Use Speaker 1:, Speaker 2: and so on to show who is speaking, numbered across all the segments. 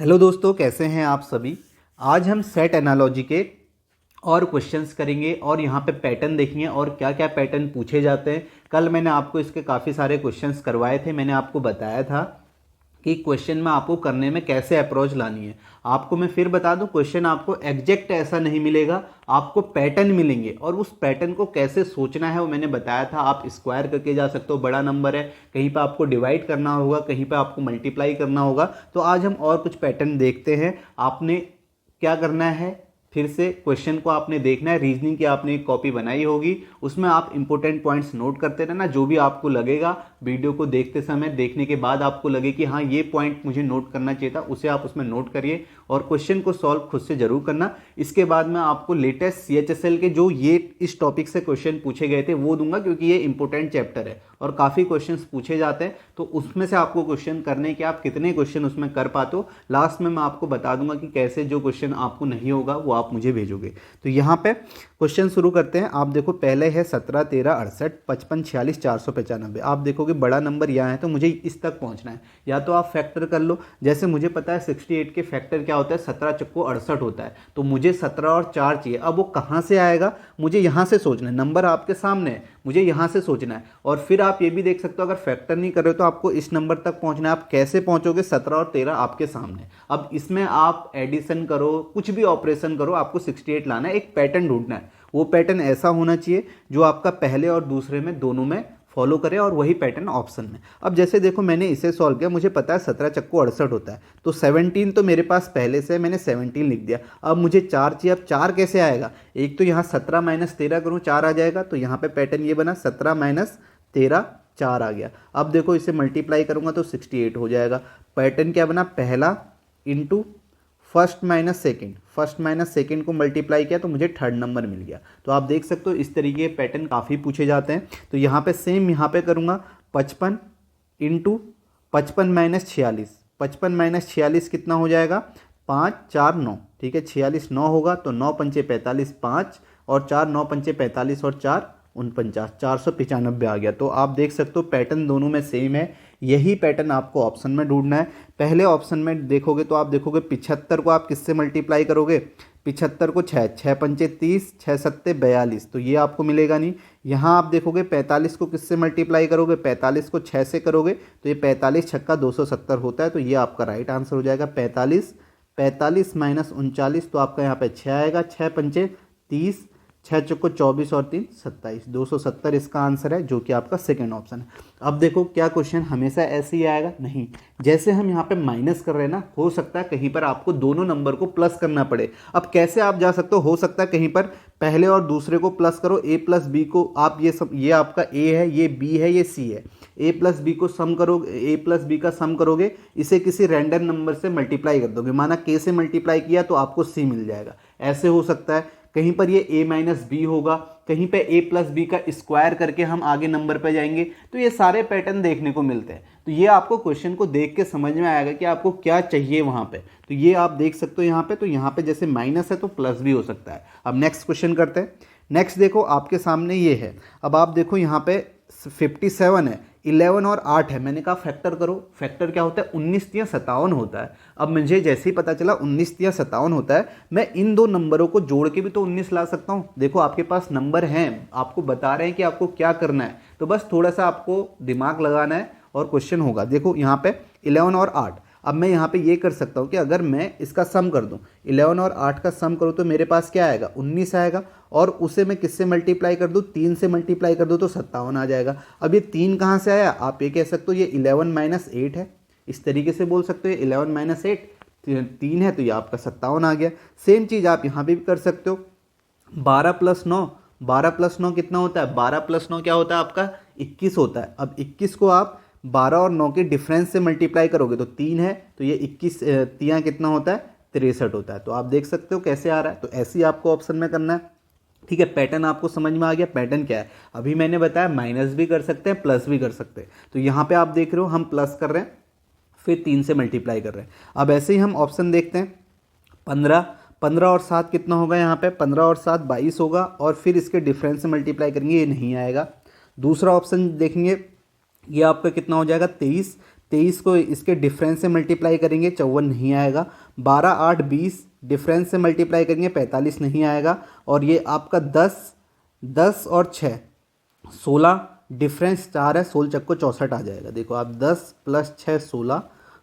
Speaker 1: Hello दोस्तों, कैसे हैं आप सभी। आज हम सेट एनालॉजी के और क्वेश्चंस करेंगे और यहाँ पे पैटर्न देखेंगे और क्या क्या पैटर्न पूछे जाते हैं। कल मैंने आपको इसके काफ़ी सारे क्वेश्चंस करवाए थे। मैंने आपको बताया था कि क्वेश्चन में आपको करने में कैसे अप्रोच लानी है। आपको मैं फिर बता दूं, क्वेश्चन आपको एग्जैक्ट ऐसा नहीं मिलेगा, आपको पैटर्न मिलेंगे और उस पैटर्न को कैसे सोचना है वो मैंने बताया था। आप स्क्वायर करके जा सकते हो, बड़ा नंबर है, कहीं पे आपको डिवाइड करना होगा, कहीं पे आपको मल्टीप्लाई करना होगा। तो आज हम और कुछ पैटर्न देखते हैं। आपने क्या करना है, फिर से क्वेश्चन को आपने देखना है। रीजनिंग की आपने एक कॉपी बनाई होगी, उसमें आप इंपॉर्टेंट पॉइंट्स नोट करते रहना। जो भी आपको लगेगा वीडियो को देखते समय, देखने के बाद आपको लगे कि हाँ ये पॉइंट मुझे नोट करना चाहिए था, उसे आप उसमें नोट करिए और क्वेश्चन को सॉल्व खुद से जरूर करना। इसके बाद मैं आपको लेटेस्ट CHSL के जो ये इस टॉपिक से क्वेश्चन पूछे गए थे वो दूंगा, क्योंकि ये इंपॉर्टेंट चैप्टर है और काफ़ी क्वेश्चंस पूछे जाते हैं। तो उसमें से आपको क्वेश्चन करने के, आप कितने क्वेश्चन उसमें कर पाते हो, लास्ट में मैं आपको बता दूंगा कि कैसे जो क्वेश्चन आपको नहीं होगा वो आप मुझे भेजोगे। तो यहाँ पे क्वेश्चन शुरू करते हैं। आप देखो, पहले है 17, 13, 68, 55, 46, 495। आप देखोगे बड़ा नंबर यहाँ है तो मुझे इस तक पहुँचना है। या तो आप फैक्टर कर लो, जैसे मुझे पता है 68 के फैक्टर क्या होता है, 17 चक्को 68 होता है। तो मुझे 17 और 4 चाहिए। अब वो कहाँ से आएगा, मुझे यहाँ से सोचना है। नंबर आपके सामने है, मुझे यहाँ से सोचना है। और फिर आप ये भी देख सकते हो, अगर फैक्टर नहीं कर रहे हो तो आपको इस नंबर तक पहुँचना है। आप कैसे पहुँचोगे, 17 और 13 आपके सामने। अब इसमें आप एडिशन करो, कुछ भी ऑपरेशन करो, आपको 68 लाना है। एक पैटर्न ढूंढना है, वो पैटर्न ऐसा होना चाहिए जो आपका पहले और दूसरे में दोनों में फॉलो करे, और वही पैटर्न ऑप्शन में। अब जैसे देखो, मैंने इसे सॉल्व किया, मुझे पता है 17 चक्को 68 होता है, तो 17 तो मेरे पास पहले से है, मैंने 17 लिख दिया। अब मुझे 4 चाहिए। अब 4 कैसे आएगा, एक तो यहाँ 17 माइनस 13 करूँ, 4 आ जाएगा। तो यहाँ पे पैटर्न ये बना, 17 माइनस 13, 4 आ गया। अब देखो इसे मल्टीप्लाई करूँगा तो 68 हो जाएगा। पैटर्न क्या बना, पहला into first minus second, first minus second को मल्टीप्लाई किया तो मुझे थर्ड नंबर मिल गया। तो आप देख सकते हो इस तरीके के पैटर्न काफ़ी पूछे जाते हैं। तो यहाँ पे सेम यहाँ पे करूँगा, 55 इंटू 55 माइनस 46, 55 माइनस 46 कितना हो जाएगा, 5, 4, 9। ठीक है, 46 9 होगा तो 9 पंचे 45, 5 और 4, 9 पंचे 45 और 4 49, 495 आ गया। तो आप देख सकते हो पैटर्न दोनों में सेम है। यही पैटर्न आपको ऑप्शन में ढूंढना है। पहले ऑप्शन में देखोगे तो आप देखोगे 75 को आप किससे मल्टीप्लाई करोगे, 75 को 6, 6 पंचे 30, 6 सत्ते 42, तो ये आपको मिलेगा नहीं। यहाँ आप देखोगे 45 को किससे मल्टीप्लाई करोगे, 45 को 6 से करोगे तो ये 45 छक्का 270 होता है। तो ये आपका राइट आंसर हो जाएगा 45। 45 माइनस 39 तो आपका यहाँ पे 6 आएगा, 6 पंचे 30, 6 चौको 24 और 3 27, 270 इसका आंसर है, जो कि आपका सेकंड ऑप्शन है। अब देखो, क्या क्वेश्चन हमेशा ऐसे ही आएगा, नहीं। जैसे हम यहाँ पे माइनस कर रहे हैं ना, हो सकता है कहीं पर आपको दोनों नंबर को प्लस करना पड़े। अब कैसे आप जा सकते हो सकता है कहीं पर पहले और दूसरे को प्लस करो, ए प्लस बी को आप ये आपका ए है, ये बी है, ये सी है, ए प्लस बी को सम करोगे, ए प्लस बी का सम करोगे, इसे किसी रैंडम नंबर से मल्टीप्लाई कर दोगे। माना के से मल्टीप्लाई किया तो आपको सी मिल जाएगा। ऐसे हो सकता है कहीं पर ये a माइनस बी होगा, कहीं पे a प्लस बी का स्क्वायर करके हम आगे नंबर पे जाएंगे। तो ये सारे पैटर्न देखने को मिलते हैं। तो ये आपको क्वेश्चन को देख के समझ में आएगा कि आपको क्या चाहिए वहाँ पे। तो ये आप देख सकते हो यहाँ पे। तो यहाँ पे जैसे माइनस है तो प्लस भी हो सकता है। अब नेक्स्ट क्वेश्चन करते हैं। नेक्स्ट देखो, आपके सामने ये है। अब आप देखो यहाँ पे 57 है, 11 और 8 है। मैंने कहा फैक्टर करो। फैक्टर क्या होता है, 19 या 57 होता है। अब मुझे जैसे ही पता चला 19 या 57 होता है, मैं इन दो नंबरों को जोड़ के भी तो 19 ला सकता हूँ। देखो आपके पास नंबर हैं, आपको बता रहे हैं कि आपको क्या करना है। तो बस थोड़ा सा आपको दिमाग लगाना है और क्वेश्चन होगा। देखो यहाँ पे 11 और 8। अब मैं यहाँ पे ये कर सकता हूँ कि अगर मैं इसका सम कर दूँ, 11 और 8 का सम करूँ तो मेरे पास क्या आएगा, 19 आएगा। और उसे मैं किससे मल्टीप्लाई कर दूँ, 3 से मल्टीप्लाई कर दूँ तो 57 आ जाएगा। अब ये 3 कहाँ से आया, आप ये कह सकते हो ये 11 माइनस 8 है। इस तरीके से बोल सकते हो 11 माइनस 8, 3 है तो ये आपका 57 आ गया। सेम चीज़ आप यहाँ भी कर सकते हो। 12 प्लस 9, 12 प्लस 9 कितना होता है, 12 प्लस 9 क्या होता है आपका 21 होता है। अब 21 को आप 12 और 9 के डिफरेंस से मल्टीप्लाई करोगे तो 3 है, तो ये 21 तियाँ कितना होता है, 63 होता है। तो आप देख सकते हो कैसे आ रहा है। तो ऐसे ही आपको ऑप्शन में करना है। ठीक है, पैटर्न आपको समझ में आ गया। पैटर्न क्या है, अभी मैंने बताया माइनस भी कर सकते हैं, प्लस भी कर सकते हैं। तो यहाँ पे आप देख रहे हो हम प्लस कर रहे हैं, फिर 3 से मल्टीप्लाई कर रहे हैं। अब ऐसे ही हम ऑप्शन देखते हैं। 15, 15 और 7 कितना होगा, यहाँ पे 15 और 7 22 होगा, और फिर इसके डिफरेंस से मल्टीप्लाई करेंगे, ये नहीं आएगा। दूसरा ऑप्शन देखेंगे, ये आपका कितना हो जाएगा, 23, 23 को इसके डिफरेंस से मल्टीप्लाई करेंगे 54 नहीं आएगा। 12 8 20 डिफरेंस से मल्टीप्लाई करेंगे 45 नहीं आएगा। और ये आपका 10 और 6 16 डिफरेंस 4 है, 16 चक्को 64 आ जाएगा। देखो आप 10 + 6 16,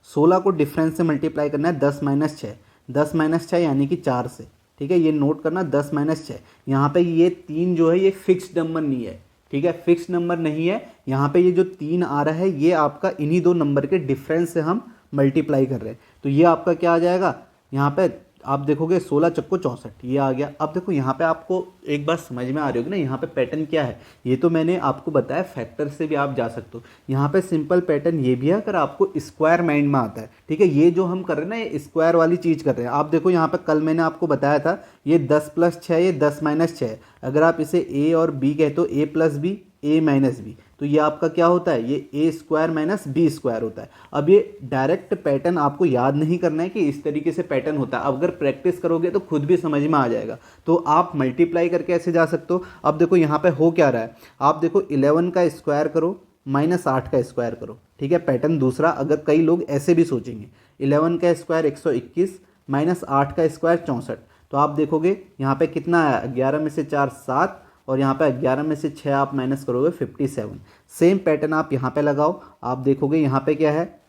Speaker 1: 16 को डिफरेंस से मल्टीप्लाई करना है 10 - 6, 10 - 6 यानी कि 4 से। ठीक है, ये नोट करना 10 - 6। यहाँ पे ये 3 जो है ये फिक्स्ड नंबर नहीं है। ठीक है, फिक्स्ड नंबर नहीं है। यहाँ पे ये जो 3 आ रहा है ये आपका इन्हीं दो नंबर के डिफरेंस से हम मल्टीप्लाई कर रहे हैं। तो ये आपका क्या आ जाएगा, यहाँ पे आप देखोगे 16 चक्को 64 ये आ गया। अब देखो यहाँ पे आपको एक बात समझ में आ रही होगी ना, यहाँ पे पैटर्न क्या है। ये तो मैंने आपको बताया फैक्टर से भी आप जा सकते हो। यहाँ पे सिंपल पैटर्न ये भी है अगर आपको स्क्वायर माइंड में आता है। ठीक है, ये जो हम कर रहे हैं ना ये स्क्वायर वाली चीज़ कर रहे हैं। आप देखो यहाँ पे कल मैंने आपको बताया था ये 10 + 6 ये 10 - 6। अगर आप इसे ए और बी कहते हो ए + बी a - बी, तो ये आपका क्या होता है, ये a² - b² होता है। अब ये डायरेक्ट पैटर्न आपको याद नहीं करना है कि इस तरीके से पैटर्न होता है। अब अगर प्रैक्टिस करोगे तो खुद भी समझ में आ जाएगा। तो आप मल्टीप्लाई करके ऐसे जा सकते हो। अब देखो यहाँ पे हो क्या रहा है, आप देखो 11 का स्क्वायर करो -8 का स्क्वायर करो। ठीक है, पैटर्न दूसरा। अगर कई लोग ऐसे भी सोचेंगे 11 का स्क्वायर 121 -8 का स्क्वायर 64, तो आप देखोगे यहाँ पे कितना है, 11 में से 4 7 और यहाँ पे 11 में से 6 आप माइनस करोगे 57। सेम पैटर्न आप यहाँ पे लगाओ। आप देखोगे यहाँ पे क्या है,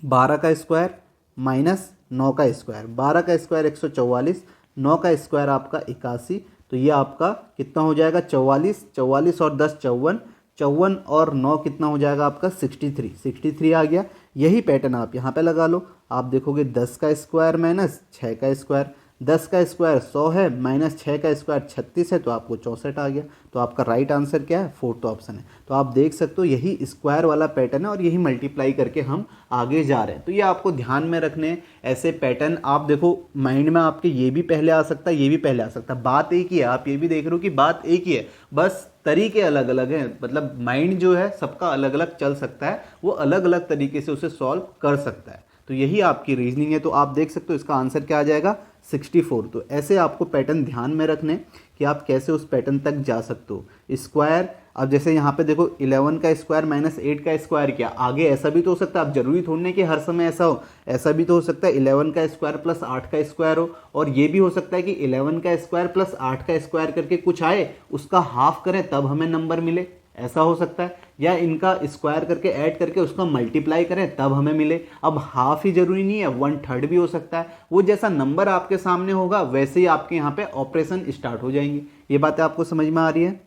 Speaker 1: 12 का स्क्वायर -9 का स्क्वायर। 12 का स्क्वायर 144, 9 का स्क्वायर आपका 81। तो ये आपका कितना हो जाएगा 44, 44 और 10 54, 54 और 9 कितना हो जाएगा आपका 63, 63 आ गया। यही पैटर्न आप यहाँ पे लगा लो। आप देखोगे 10 का स्क्वायर -6 का स्क्वायर, 10 का स्क्वायर 100 है -6 का स्क्वायर 36 है, तो आपको 64 आ गया। तो आपका राइट आंसर क्या है, 4th ऑप्शन है। तो आप देख सकते हो यही स्क्वायर वाला पैटर्न है और यही मल्टीप्लाई करके हम आगे जा रहे हैं। तो ये आपको ध्यान में रखने हैं ऐसे पैटर्न। आप देखो माइंड में आपके ये भी पहले आ सकता है, ये भी पहले आ सकता है, बात एक ही है। आप ये भी देख रहे हो कि बात एक ही है, बस तरीके अलग अलग हैं। मतलब माइंड जो है सबका अलग अलग चल सकता है, वो अलग अलग तरीके से उसे सॉल्व कर सकता है। तो यही आपकी रीजनिंग है। तो आप देख सकते हो इसका आंसर क्या आ जाएगा 64। तो ऐसे आपको पैटर्न ध्यान में रखने कि आप कैसे उस पैटर्न तक जा सकते हो। स्क्वायर, अब जैसे यहाँ पे देखो 11 का स्क्वायर -8 का स्क्वायर किया, आगे ऐसा भी तो हो सकता है। आप जरूरी थोड़ी नहीं कि हर समय ऐसा हो, ऐसा भी तो हो सकता है 11 का स्क्वायर + 8 का स्क्वायर हो। और ये भी हो सकता है कि 11 का स्क्वायर + 8 का स्क्वायर करके कुछ आए, उसका हाफ करें तब हमें नंबर मिले, ऐसा हो सकता है। या इनका स्क्वायर करके ऐड करके उसका मल्टीप्लाई करें तब हमें मिले। अब हाफ ही जरूरी नहीं है, 1/3 भी हो सकता है। वो जैसा नंबर आपके सामने होगा वैसे ही आपके यहाँ पे ऑपरेशन स्टार्ट हो जाएंगे। ये बातें आपको समझ में आ रही है।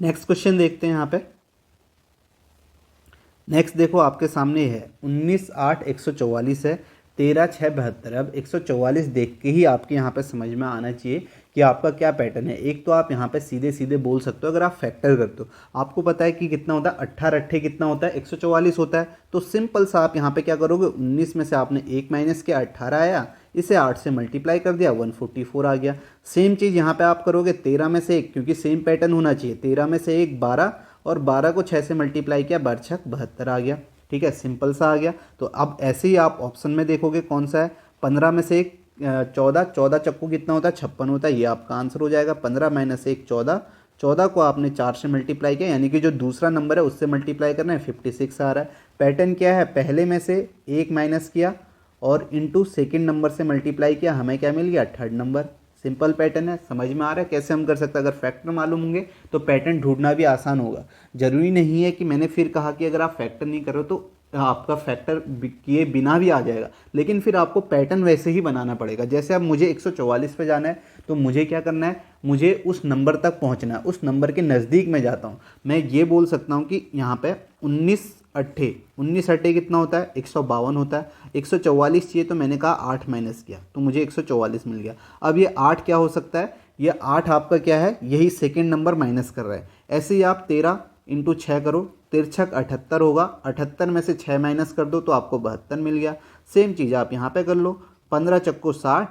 Speaker 1: नेक्स्ट क्वेश्चन देखते हैं यहाँ पे। नेक्स्ट देखो आपके सामने है 19 8 144 है, 13 6 72। अब 144 देख के ही आपके यहाँ पे समझ में आना चाहिए कि आपका क्या पैटर्न है। एक तो आप यहाँ पे सीधे सीधे बोल सकते हो अगर आप फैक्टर करते हो। आपको पता है कि कितना होता है 18 8 कितना होता है 144 होता है। तो सिंपल सा आप यहाँ पे क्या करोगे, 19 में से आपने 1 माइनस किया 18 आया, इसे 8 से मल्टीप्लाई कर दिया 144 आ गया। सेम चीज़ यहाँ पे आप करोगे 13 में से 1, क्योंकि सेम पैटर्न होना चाहिए। 13 में से 1 12 और 12 को 6 से मल्टीप्लाई किया 12 6 72 आ गया। ठीक है, सिंपल सा आ गया। तो अब ऐसे ही आप ऑप्शन में देखोगे कौन सा है, 15 में से 1 14, 14 चक्कू कितना होता है 56 होता है। ये आपका आंसर हो जाएगा। 15 - 1 14, 14 को आपने 4 से मल्टीप्लाई किया, यानी कि जो दूसरा नंबर है उससे मल्टीप्लाई करना है, 56 आ रहा है। पैटर्न क्या है, पहले में से 1 माइनस किया और इनटू सेकंड नंबर से मल्टीप्लाई किया, हमें क्या मिल गया 3rd नंबर। सिंपल पैटर्न है, समझ में आ रहा है कैसे हम कर सकते हैं। अगर फैक्टर मालूम होंगे तो पैटर्न ढूंढना भी आसान होगा। जरूरी नहीं है कि मैंने फिर कहा कि अगर आप फैक्टर नहीं करो तो आपका फैक्टर किए बिना भी आ जाएगा, लेकिन फिर आपको पैटर्न वैसे ही बनाना पड़ेगा। जैसे अब मुझे 144 पे जाना है तो मुझे क्या करना है, मुझे उस नंबर तक पहुंचना है, उस नंबर के नज़दीक मैं जाता हूं। मैं ये बोल सकता हूं कि यहाँ पे 19 8 कितना होता है 152 होता है। 144 चाहिए तो मैंने कहा 8 माइनस किया तो मुझे 144 मिल गया। अब ये 8 क्या हो सकता है, ये 8 आपका क्या है, यही सेकेंड नंबर माइनस कर रहा है। ऐसे ही आप 13 × 6 करो, 13 78 होगा। 78 में से 6 माइनस कर दो तो आपको 72 मिल गया। सेम चीज़ आप यहाँ पे कर लो, 15 चक्को 60,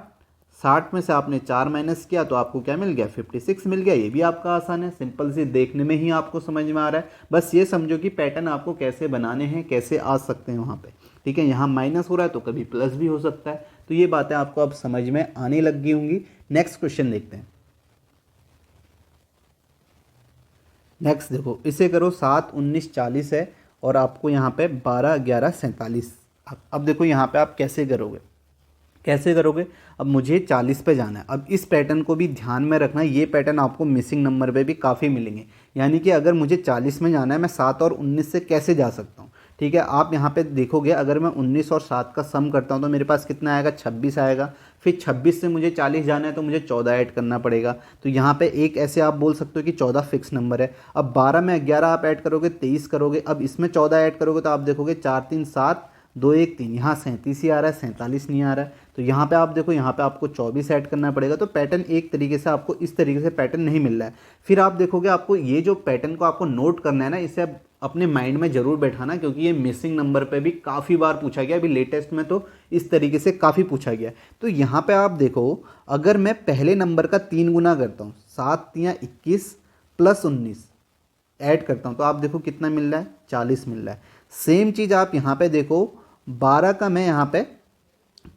Speaker 1: 60 में से आपने 4 माइनस किया तो आपको क्या मिल गया 56 मिल गया। ये भी आपका आसान है, सिंपल सी, देखने में ही आपको समझ में आ रहा है। बस ये समझो कि पैटर्न आपको कैसे बनाने हैं, कैसे आ सकते हैं वहाँ पे। ठीक है, यहाँ माइनस हो रहा है तो कभी प्लस भी हो सकता है। तो ये बातें आपको अब समझ में आने लग गई होंगी। नेक्स्ट क्वेश्चन देखते हैं। नेक्स्ट देखो, इसे करो 7 19 40 है और आपको यहाँ पे 12, 11, 47। अब देखो यहाँ पे आप कैसे करोगे। अब मुझे 40 पे जाना है। अब इस पैटर्न को भी ध्यान में रखना, ये पैटर्न आपको मिसिंग नंबर पे भी काफ़ी मिलेंगे। यानी कि अगर मुझे 40 में जाना है, मैं 7 और 19 से कैसे जा सकता हूँ। ठीक है, आप यहाँ पे देखोगे, अगर मैं 19 और 7 का सम करता हूँ तो मेरे पास कितना आएगा, 26 आएगा। फिर 26 से मुझे 40 जाना है तो मुझे 14 ऐड करना पड़ेगा। तो यहाँ पे एक ऐसे आप बोल सकते हो कि 14 फिक्स नंबर है। अब 12 में 11 आप ऐड करोगे, 23 करोगे। अब इसमें 14 ऐड करोगे तो आप देखोगे 4, 3, 7, 2, 1, 3, यहाँ 37 ही आ रहा है, 47 नहीं आ रहा है। तो यहाँ पे आप देखो, यहाँ पे आपको 24 ऐड करना पड़ेगा। तो पैटर्न एक तरीके से आपको इस तरीके से पैटर्न नहीं मिल रहा है। फिर आप देखोगे, आपको ये जो पैटर्न को आपको नोट करना है ना, इसे आप अपने माइंड में जरूर बैठाना, क्योंकि ये मिसिंग नंबर पे भी काफ़ी बार पूछा गया। अभी लेटेस्ट में तो इस तरीके से काफ़ी पूछा गया। तो यहाँ पे आप देखो, अगर मैं पहले नंबर का 3 गुना करता हूँ, 7 तियां 21 प्लस 19 ऐड करता हूँ, तो आप देखो कितना मिल रहा है, 40 मिल रहा है। सेम चीज़ आप यहाँ पे देखो, 12 का मैं यहाँ पे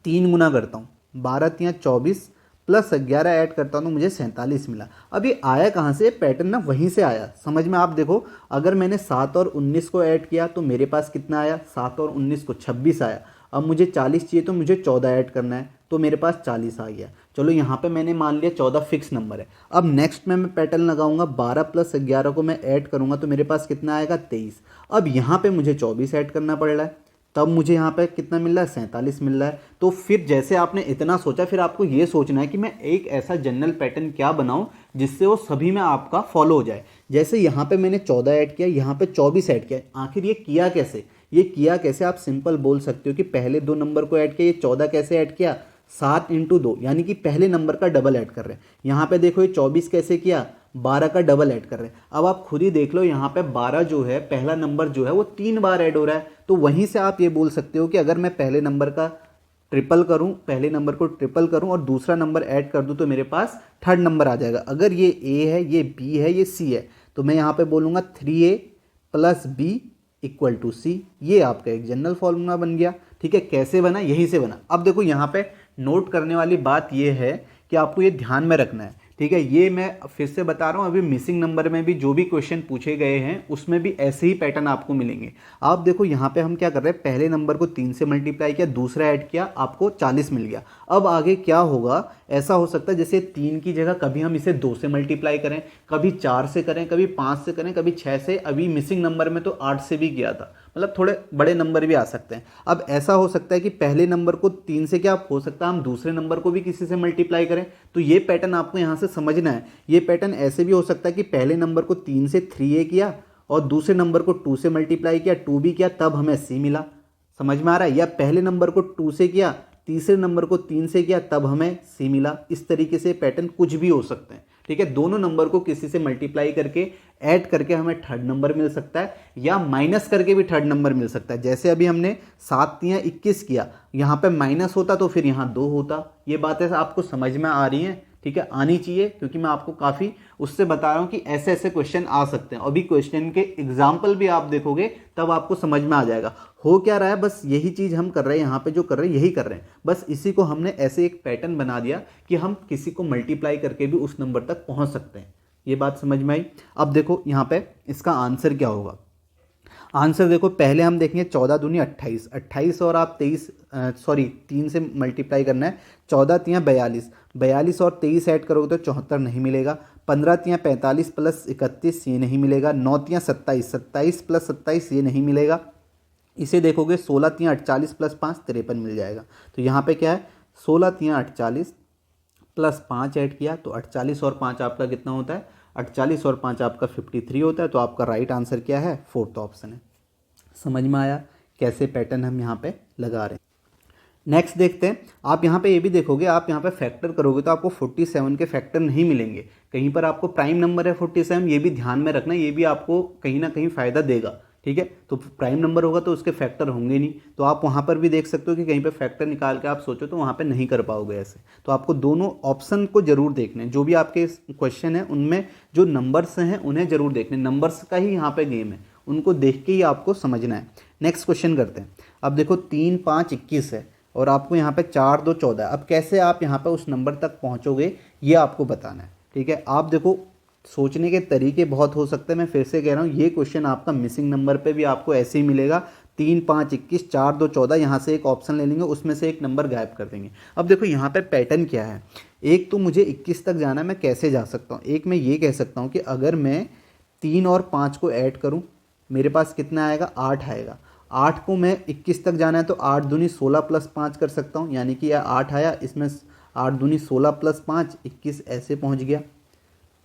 Speaker 1: 3 गुना करता हूँ, 12 तियां 24 प्लस 11 ऐड करता हूँ तो मुझे 47 मिला। अब ये आया कहाँ से, पैटर्न ना वहीं से आया। समझ में आप देखो, अगर मैंने 7 और 19 को ऐड किया तो मेरे पास कितना आया, 7 और 19 को 26 आया। अब मुझे 40 चाहिए तो मुझे 14 ऐड करना है, तो मेरे पास 40 आ गया। चलो यहाँ पे मैंने मान लिया 14 फिक्स नंबर है। अब नेक्स्ट में मैं पैटर्न लगाऊंगा, 12 प्लस 11 को मैं ऐड करूंगा तो मेरे पास कितना आएगा, 23। अब यहाँ पे मुझे 24 ऐड करना पड़ रहा है, तब मुझे यहाँ पे कितना मिल रहा है, 47 मिल रहा है। तो फिर जैसे आपने इतना सोचा, फिर आपको ये सोचना है कि मैं एक ऐसा जनरल पैटर्न क्या बनाऊं जिससे वो सभी में आपका फॉलो हो जाए। जैसे यहाँ पे मैंने 14 ऐड किया, यहाँ पे 24 ऐड किया। आखिर ये किया कैसे, आप सिंपल बोल सकते हो कि पहले 2 नंबर को ऐड किया, ये 14 कैसे ऐड किया, 7 × 2, यानी कि पहले नंबर का डबल ऐड कर रहे हैं। यहाँ पे देखो ये 24 कैसे किया, 12 का डबल ऐड कर रहे हैं। अब आप खुद ही देख लो, यहाँ पे 12 जो है, पहला नंबर जो है वो 3 बार ऐड हो रहा है। तो वहीं से आप ये बोल सकते हो कि अगर मैं पहले नंबर को ट्रिपल करूं और दूसरा नंबर ऐड कर दूं तो मेरे पास थर्ड नंबर आ जाएगा। अगर ये ए है, ये बी है, ये सी है, तो मैं यहाँ पे बोलूँगा 3A + B = C। ये आपका एक जनरल फॉर्मूला बन गया। ठीक है, कैसे बना, यहीं से बना। अब देखो यहाँ पे नोट करने वाली बात ये है कि आपको ये ध्यान में रखना है। ठीक है, ये मैं फिर से बता रहा हूँ, अभी मिसिंग नंबर में भी जो भी क्वेश्चन पूछे गए हैं उसमें भी ऐसे ही पैटर्न आपको मिलेंगे। आप देखो यहाँ पे हम क्या कर रहे हैं, पहले नंबर को 3 से मल्टीप्लाई किया, दूसरा ऐड किया, आपको 40 मिल गया। अब आगे क्या होगा, ऐसा हो सकता है जैसे 3 की जगह कभी हम इसे 2 से मल्टीप्लाई करें, कभी 4 से करें, कभी 5 से करें, कभी 6 से। अभी मिसिंग नंबर में तो 8 से भी किया था, मतलब थोड़े बड़े नंबर भी आ सकते हैं। अब ऐसा हो सकता है कि पहले नंबर को 3 से क्या हो सकता है, हम दूसरे नंबर को भी किसी से मल्टीप्लाई करें। तो ये पैटर्न आपको यहाँ से समझना है। ये पैटर्न ऐसे भी हो सकता है कि पहले नंबर को 3 से 3A किया और दूसरे नंबर को 2 से मल्टीप्लाई किया, 2B किया, तब हमें C मिला। समझ में आ रहा है? या पहले नंबर को 2 से किया, तीसरे नंबर को 3 से किया, तब हमें C मिला। इस तरीके से पैटर्न कुछ भी हो सकते हैं। ठीक है, दोनों नंबर को किसी से मल्टीप्लाई करके ऐड करके हमें थर्ड नंबर मिल सकता है, या माइनस करके भी थर्ड नंबर मिल सकता है। जैसे अभी हमने 7 तियां 21 किया, यहाँ पे माइनस होता तो फिर यहाँ 2 होता। ये बातें आपको समझ में आ रही हैं? ठीक है, आनी चाहिए, क्योंकि मैं आपको काफ़ी उससे बता रहा हूँ कि ऐसे ऐसे क्वेश्चन आ सकते हैं। अभी क्वेश्चन के एग्जाम्पल भी आप देखोगे तब आपको समझ में आ जाएगा हो क्या रहा है। बस यही चीज़ हम कर रहे हैं, यहाँ पे जो कर रहे हैं यही कर रहे हैं। बस इसी को हमने ऐसे एक पैटर्न बना दिया कि हम किसी को मल्टीप्लाई करके भी उस नंबर तक पहुँच सकते हैं। ये बात समझ में आई? अब देखो यहाँ पे इसका आंसर क्या होगा। आंसर देखो, पहले हम देखेंगे 14 दूनी 28, 28 और आप 3 से मल्टीप्लाई करना है। 14 तियां 42, 42 और 23 ऐड करोगे तो 74 नहीं मिलेगा। 15 तियां 45 प्लस 31 ये नहीं मिलेगा। 9 तियां 27, 27 प्लस 27 ये नहीं मिलेगा। इसे देखोगे 16 तियां 48 प्लस 5 53 मिल जाएगा। तो यहाँ पे क्या है, 16 तियां 48 प्लस 5 ऐड किया तो 48 और 5 आपका कितना होता है, 48 और 5 आपका 53 होता है। तो आपका राइट आंसर क्या है, 4th ऑप्शन है। समझ में आया कैसे पैटर्न हम यहाँ पे लगा रहे हैं? नेक्स्ट देखते हैं। आप यहाँ पे ये भी देखोगे, आप यहाँ पे फैक्टर करोगे तो आपको 47 के फैक्टर नहीं मिलेंगे। कहीं पर आपको प्राइम नंबर है 47, ये भी ध्यान में रखना, ये भी आपको कहीं ना कहीं फ़ायदा देगा। ठीक है, तो प्राइम नंबर होगा तो उसके फैक्टर होंगे नहीं। तो आप वहाँ पर भी देख सकते हो कि कहीं पे फैक्टर निकाल के आप सोचो तो वहाँ पे नहीं कर पाओगे ऐसे। तो आपको दोनों ऑप्शन को जरूर देखने, जो भी आपके क्वेश्चन है उनमें जो नंबर्स हैं उन्हें जरूर देखने। नंबर्स का ही यहाँ पे गेम है, उनको देख के ही आपको समझना है। नेक्स्ट क्वेश्चन करते हैं। अब देखो 3, 5, 21 है और आपको यहाँ पे 4, 2, 14। अब कैसे आप यहाँ पे उस नंबर तक पहुँचोगे ये आपको बताना है। ठीक है, आप देखो सोचने के तरीके बहुत हो सकते हैं। मैं फिर से कह रहा हूँ, ये क्वेश्चन आपका मिसिंग नंबर पे भी आपको ऐसे ही मिलेगा। 3 5 21, 4 2 14, यहाँ से एक ऑप्शन ले लेंगे, उसमें से एक नंबर गायब कर देंगे। अब देखो यहाँ पे पैटर्न क्या है। एक तो मुझे 21 तक जाना है, मैं कैसे जा सकता हूँ? एक मैं ये कह सकता हूँ कि अगर मैं 3 और 5 को ऐड करूँ, मेरे पास कितना आएगा? 8 आएगा। 8 को मैं 21 तक जाना है तो 8 दूनी 16 प्लस 5 कर सकता हूँ, यानी कि यह 8 आया, इसमें 8 दूनी 16 प्लस 5 21, ऐसे पहुँच गया,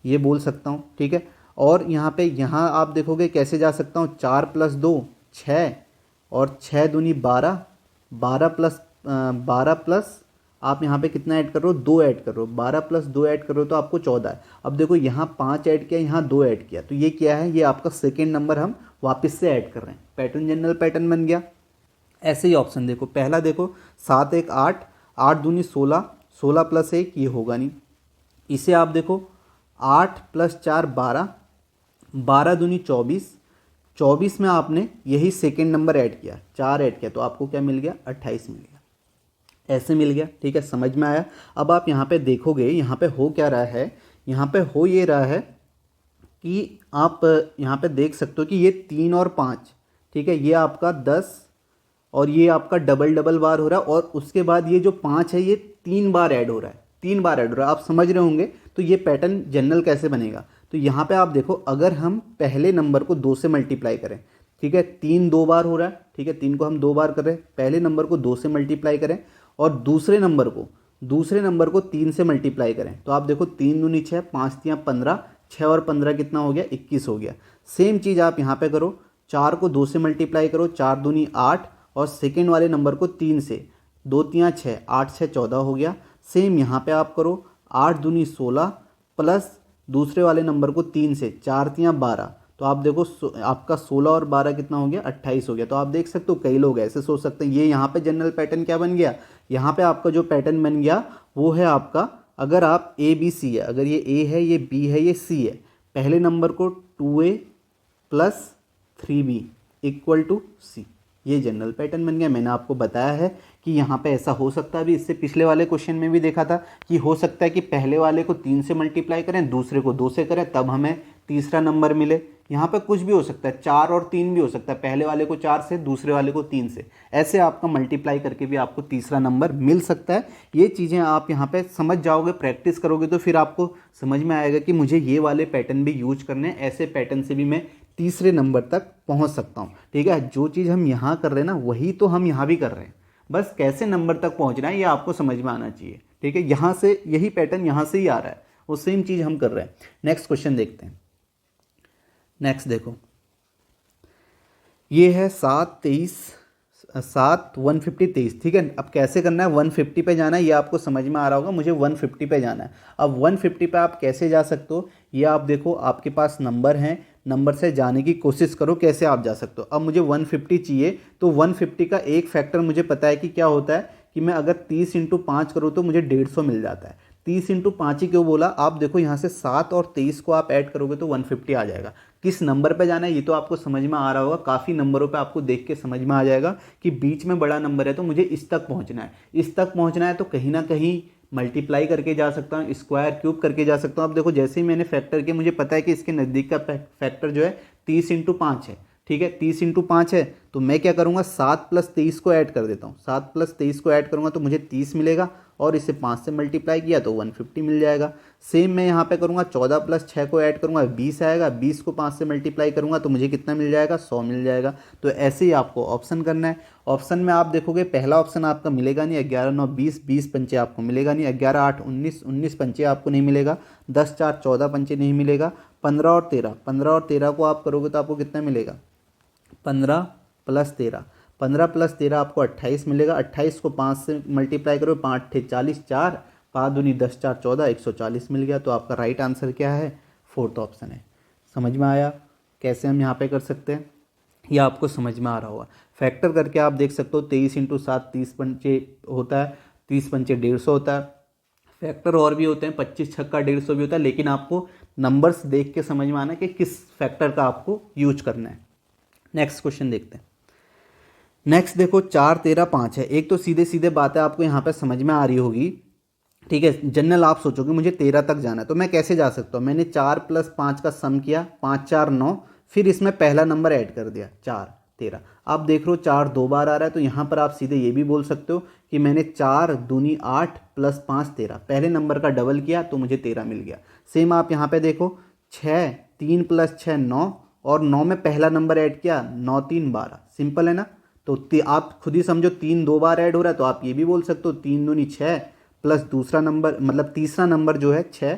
Speaker 1: ये बोल सकता हूँ। ठीक है। और यहाँ पे यहाँ आप देखोगे कैसे जा सकता हूँ, 4 प्लस 2 6, और 6 दूनी 12, 12 प्लस आप यहाँ पे कितना ऐड कर रहे हो? 2 ऐड कर रहे हो। 12 प्लस 2 ऐड कर रहे हो तो आपको 14 है। अब देखो यहाँ 5 ऐड किया, यहाँ 2 ऐड किया, तो ये क्या है? ये आपका सेकेंड नंबर हम वापस से ऐड कर रहे हैं। पैटर्न जनरल पैटर्न बन गया। ऐसे ही ऑप्शन देखो, पहला देखो 7 1 8, 8 दूनी 16, 16 प्लस 1 ये होगा नहीं। इसे आप देखो 8 प्लस 4 12, 12 दूनी 24, 24 में आपने यही सेकेंड नंबर ऐड किया, 4 ऐड किया, तो आपको क्या मिल गया? 28 मिल गया। ऐसे मिल गया। ठीक है, समझ में आया? अब आप यहाँ पे देखोगे, यहाँ पे हो क्या रहा है? यहाँ पे हो ये रहा है कि आप यहाँ पे देख सकते हो कि ये 3 और 5, ठीक है, ये आपका 10 और ये आपका डबल डबल बार हो रहा है, और उसके बाद ये जो 5 है ये 3 बार ऐड हो रहा है, 3 बार ऐड हो रहा है। आप समझ रहे होंगे। तो ये पैटर्न जनरल कैसे बनेगा? तो यहाँ पे आप देखो, अगर हम पहले नंबर को 2 से मल्टीप्लाई करें, ठीक है, 3 2 बार हो रहा है, ठीक है, 3 को हम 2 बार कर रहे हैं, पहले नंबर को 2 से मल्टीप्लाई करें और दूसरे नंबर को 3 से मल्टीप्लाई करें, तो आप देखो 3 दूनी 6, 5 3 15, 6 और 15 कितना हो गया? 21 हो गया। सेम चीज़ आप यहाँ पे करो, 4 को 2 से मल्टीप्लाई करो, 4 दूनी 8, और सेकेंड वाले नंबर को 3 से, 2 3 6, 8 6 14 हो गया। सेम यहाँ पे आप करो, 8 दूनी 16 प्लस दूसरे वाले नंबर को 3 से, 4 3 12, तो आप देखो आपका 16 और 12 कितना हो गया? 28 हो गया। तो आप देख सकते हो, कई लोग ऐसे सोच सकते हैं। ये यहाँ पे जनरल पैटर्न क्या बन गया? यहाँ पे आपका जो पैटर्न बन गया वो है आपका, अगर आप ए बी सी है, अगर ये ए है, ये बी है, ये सी है, पहले नंबर को 2a plus 3b equal to सी, ये जनरल पैटर्न बन गया। मैंने आपको बताया है कि यहाँ पे ऐसा हो सकता है। अभी इससे पिछले वाले क्वेश्चन में भी देखा था कि हो सकता है कि पहले वाले को 3 से मल्टीप्लाई करें, दूसरे को 2 से करें, तब हमें तीसरा नंबर मिले। यहाँ पे कुछ भी हो सकता है, 4 और 3 भी हो सकता है, पहले वाले को 4 से, दूसरे वाले को 3 से, ऐसे आपका मल्टीप्लाई करके भी आपको तीसरा नंबर मिल सकता है। ये चीज़ें आप यहाँ पे समझ जाओगे, प्रैक्टिस करोगे तो फिर आपको समझ में आएगा कि मुझे ये वाले पैटर्न भी यूज करने हैं, ऐसे पैटर्न से भी मैं तीसरे नंबर तक पहुँच सकता हूँ। ठीक है, जो चीज़ हम यहाँ कर रहे हैं ना, वही तो हम यहाँ भी कर रहे हैं, बस कैसे नंबर तक पहुँचना है ये आपको समझ में आना चाहिए। ठीक है, यहाँ से यही पैटर्न यहाँ से ही आ रहा है, वो सेम चीज़ हम कर रहे हैं। नेक्स्ट क्वेश्चन देखते हैं। नेक्स्ट देखो, ये है 7 23 7 150 23। ठीक है, अब कैसे करना है? 150 पे जाना है, ये आपको समझ में आ रहा होगा। मुझे 150 पे जाना है। अब 150 पे आप कैसे जा सकते हो? ये आप देखो, आपके पास नंबर हैं, नंबर से जाने की कोशिश करो कैसे आप जा सकते हो। अब मुझे 150 चाहिए, तो 150 का एक फैक्टर मुझे पता है कि क्या होता है, कि मैं अगर 30 × 5 करूँ तो मुझे 150 मिल जाता है। 30 × 5 ही क्यों बोला? आप देखो यहाँ से 7 और 23 को आप ऐड करोगे तो 150 आ जाएगा। किस नंबर पे जाना है ये तो आपको समझ में आ रहा होगा। काफ़ी नंबरों पे आपको देख के समझ में आ जाएगा कि बीच में बड़ा नंबर है तो मुझे इस तक पहुँचना है। इस तक पहुँचना है तो कहीं ना कहीं मल्टीप्लाई करके जा सकता हूँ, स्क्वायर क्यूब करके जा सकता हूँ। अब देखो, जैसे ही मैंने फैक्टर किया, मुझे पता है कि इसके नज़दीक का फैक्टर जो है 30 × 5 है। ठीक है, 30 × 5 है, तो मैं क्या करूँगा? 7 + 23 को ऐड कर देता हूँ। 7 + 23 को ऐड करूँगा तो मुझे 30 मिलेगा, और इसे 5 से मल्टीप्लाई किया तो 150 मिल जाएगा। सेम मैं यहाँ पे करूँगा, 14 + 6 को ऐड करूँगा, 20 आएगा, 20 को 5 से मल्टीप्लाई करूँगा तो मुझे कितना मिल जाएगा? 100 मिल जाएगा। तो ऐसे ही आपको ऑप्शन करना है। ऑप्शन में आप देखोगे, पहला ऑप्शन आपका मिलेगा नहीं, 11 9 20, 20 पंचे आपको मिलेगा नहीं, 11 8 19, 19 पंचे आपको नहीं मिलेगा, 10 4 14 पंचे नहीं मिलेगा, 15 और 13, 15 और 13 को आप करोगे तो आपको कितना मिलेगा? 15 + 13, 15 + 13 आपको 28 मिलेगा। 28 को 5 से मल्टीप्लाई करो, 5 × 40, 4 5 दूनी 10 4 14, 140 मिल गया। तो आपका राइट आंसर क्या है? फोर्थ ऑप्शन है। समझ में आया कैसे हम यहाँ पे कर सकते हैं? ये आपको समझ में आ रहा होगा। फैक्टर करके आप देख सकते हो, 23 × 7 30 पंचे होता है, 30 पंचे 150 होता है। फैक्टर और भी होते हैं, 25 छक्का 150 भी होता है, लेकिन आपको नंबर्स देख के समझ में आना कि किस फैक्टर का आपको यूज करना है। नेक्स्ट क्वेश्चन देखते हैं। नेक्स्ट देखो, 4 13 5 है। एक तो सीधे सीधे बात है, आपको यहाँ पे समझ में आ रही होगी ठीक है, जनरल आप सोचोगे मुझे 13 तक जाना है, तो मैं कैसे जा सकता हूँ? मैंने 4 + 5 का सम किया, 5 4 9, फिर इसमें पहला नंबर ऐड कर दिया 4 13। आप देख रहे हो 4 2 बार आ रहा है, तो यहाँ पर आप सीधे ये भी बोल सकते हो कि मैंने 4 दूनी 8 + 5 13, पहले नंबर का डबल किया तो मुझे 13 मिल गया। सेम आप यहाँ पे देखो 6 3 + 6 9, और 9 में पहला नंबर ऐड किया, 9 3 12, सिंपल है ना। तो आप खुद ही समझो 3 2 बार ऐड हो रहा है, तो आप ये भी बोल सकते हो 3 दूनी 6 प्लस दूसरा नंबर मतलब तीसरा नंबर जो है 6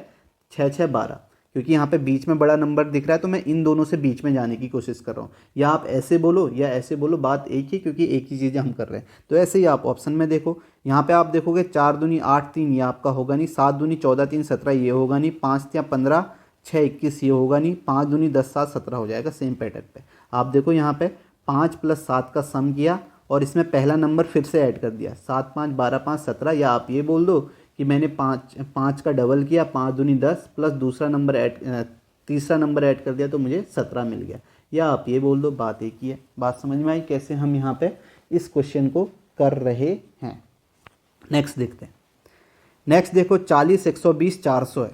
Speaker 1: 6 6 12, क्योंकि यहाँ पे बीच में बड़ा नंबर दिख रहा है तो मैं इन दोनों से बीच में जाने की कोशिश कर रहा हूँ। या आप ऐसे बोलो या ऐसे बोलो, बात एक ही, क्योंकि एक ही चीज़ें हम कर रहे हैं। तो ऐसे ही आप ऑप्शन में देखो, यहाँ पे आप देखोगे 4 दूनी 8 3, ये आपका होगा नहीं। 7 दूनी 14 3 17, ये होगा नहीं। 5 3 15 6 21, ये होगा नहीं। 5 दूनी 10 7 17 हो जाएगा सेम पैटर्न पे। आप देखो यहाँ पे 5 + 7 का सम किया और इसमें पहला नंबर फिर से ऐड कर दिया, 7 5 12 5 17। या आप ये बोल दो कि मैंने 5 का डबल किया, 5 दूनी 10 प्लस दूसरा नंबर तीसरा नंबर ऐड कर दिया तो मुझे 17 मिल गया। या आप ये बोल दो, बात एक ही है। बात समझ में आई कैसे हम यहाँ पे इस क्वेश्चन को कर रहे हैं? नेक्स्ट देखते हैं। नेक्स्ट देखो 40 120 400 है,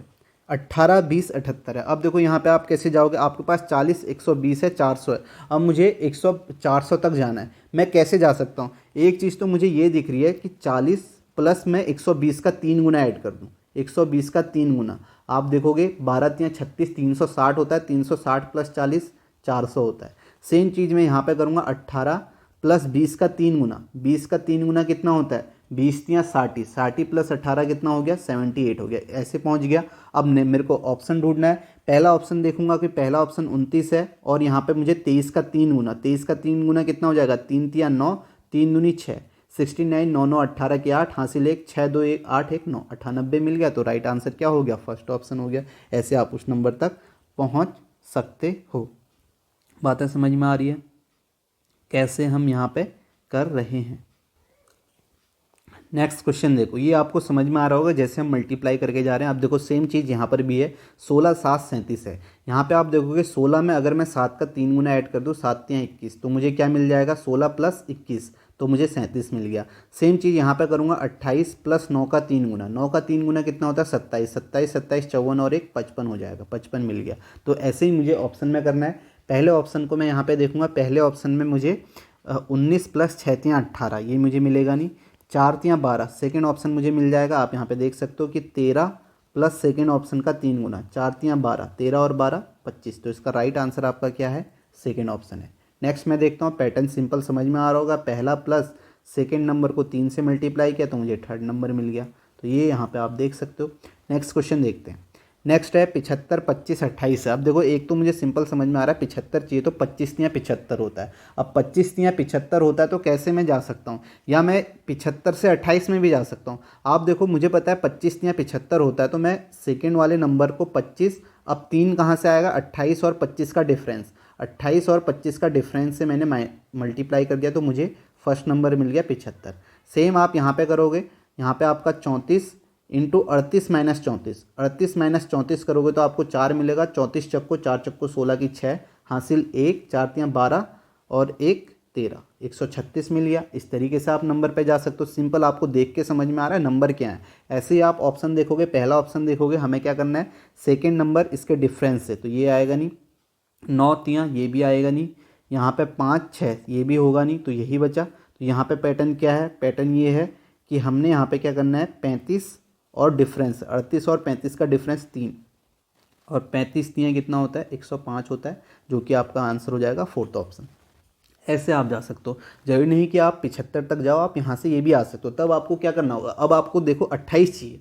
Speaker 1: 18 20 78 है। अब देखो यहाँ पे आप कैसे जाओगे? आपके पास 40 120 है, 400 है। अब मुझे 400 तक जाना है। मैं कैसे जा सकता हूँ? एक चीज़ तो मुझे ये दिख रही है कि 40 प्लस मैं 120 का 3 गुना ऐड कर दूँ। 120 का 3 गुना, आप देखोगे 12 3 36, 360 होता है। 360 + 40 400 होता है। सेम चीज़ मैं यहाँ पे करूँगा, 18 + 20 का 3 गुना। 20 का 3 गुना कितना होता है? 20 3 60, 60 + 18 कितना हो गया? 78 हो गया। ऐसे पहुँच गया। अब मेरे को ऑप्शन ढूंढना है। पहला ऑप्शन देखूंगा कि पहला ऑप्शन 29 है, और यहाँ पे मुझे 23 का 3 गुना। 23 का 3 गुना कितना हो जाएगा? 3 3 9, 3 दूनी 6, 69 9 9 18 के 8, हासिल 1, 6 2 1 8 1 9, 98 मिल गया। तो राइट आंसर क्या हो गया? फर्स्ट ऑप्शन हो गया। ऐसे आप उस नंबर तक पहुँच सकते हो। बातें समझ में आ रही है कैसे हम यहाँ पे कर रहे हैं? नेक्स्ट क्वेश्चन देखो, ये आपको समझ में आ रहा होगा जैसे हम मल्टीप्लाई करके जा रहे हैं। आप देखो सेम चीज़ यहाँ पर भी है। 16 7 37 है। यहाँ पे आप देखोगे 16 में अगर मैं 7 का 3 गुना ऐड कर दूँ, 7 3 21, तो मुझे क्या मिल जाएगा? 16 + 21, तो मुझे 37 मिल गया। सेम चीज़ यहाँ पे करूँगा, 28 + 9 का 3 गुना। 9 का 3 गुना कितना होता है? 27, 27 27 54 और 1 55 हो जाएगा। 55 मिल गया। तो ऐसे ही मुझे ऑप्शन में करना है। पहले ऑप्शन को मैं यहाँ पे देखूँगा। पहले ऑप्शन में मुझे 19 + 6 3 18, ये मुझे मिलेगा नहीं। 4 3 12, सेकेंड ऑप्शन मुझे मिल जाएगा। आप यहाँ पे देख सकते हो कि 13 + सेकेंड ऑप्शन का 3 गुना। 4 3 12, 13 और 12 25। तो इसका राइट आंसर आपका क्या है? सेकेंड ऑप्शन है। नेक्स्ट मैं देखता हूँ, पैटर्न सिंपल समझ में आ रहा होगा। पहला प्लस सेकेंड नंबर को 3 से मल्टीप्लाई किया तो मुझे थर्ड नंबर मिल गया। तो ये यहाँ पे आप देख सकते हो। नेक्स्ट क्वेश्चन देखते हैं। नेक्स्ट है 75 25 28 है। अब देखो एक तो मुझे सिंपल समझ में आ रहा है 75 चाहिए, तो 25 या 75 होता है। अब 25 या 75 होता है तो कैसे मैं जा सकता हूँ? या मैं 75 से 28 में भी जा सकता हूँ। आप देखो मुझे पता है 25 या 75 होता है, तो मैं सेकेंड वाले नंबर को 25, अब 3 कहाँ से आएगा? 28 और 25 का डिफरेंस। 28 और 25 का डिफरेंस से मैंने मल्टीप्लाई कर दिया तो मुझे फर्स्ट नंबर मिल गया 75। सेम आप यहाँ पे करोगे। यहाँ पे आपका 34 इंटू 38 - 34, 38 - 34 करोगे तो आपको 4 मिलेगा। 34 चक्को 4 चक्को 16 की 6, हासिल 1, 4 3 12 और 1 13, 136 मिल गया। इस तरीके से आप नंबर पे जा सकते हो। सिंपल, आपको देख के समझ में आ रहा है नंबर क्या है। ऐसे ही आप ऑप्शन देखोगे, पहला ऑप्शन देखोगे, हमें क्या करना है? सेकेंड नंबर इसके डिफरेंस से, तो ये आएगा नहीं। 9 3, ये भी आएगा नहीं। यहाँ पे 5 6, ये भी होगा नहीं, तो यही बचा। तो यहाँ पे पैटर्न क्या है? पैटर्न ये है कि हमने यहाँ पे क्या करना है? 35 और डिफरेंस 38 और 35 का डिफरेंस 3, और 35 3 कितना होता है? 105 होता है, जो कि आपका आंसर हो जाएगा फोर्थ ऑप्शन। ऐसे आप जा सकते हो। जरूरी नहीं कि आप 75 तक जाओ, आप यहाँ से ये भी आ सकते हो। तब आपको क्या करना होगा? अब आपको देखो 28 चाहिए।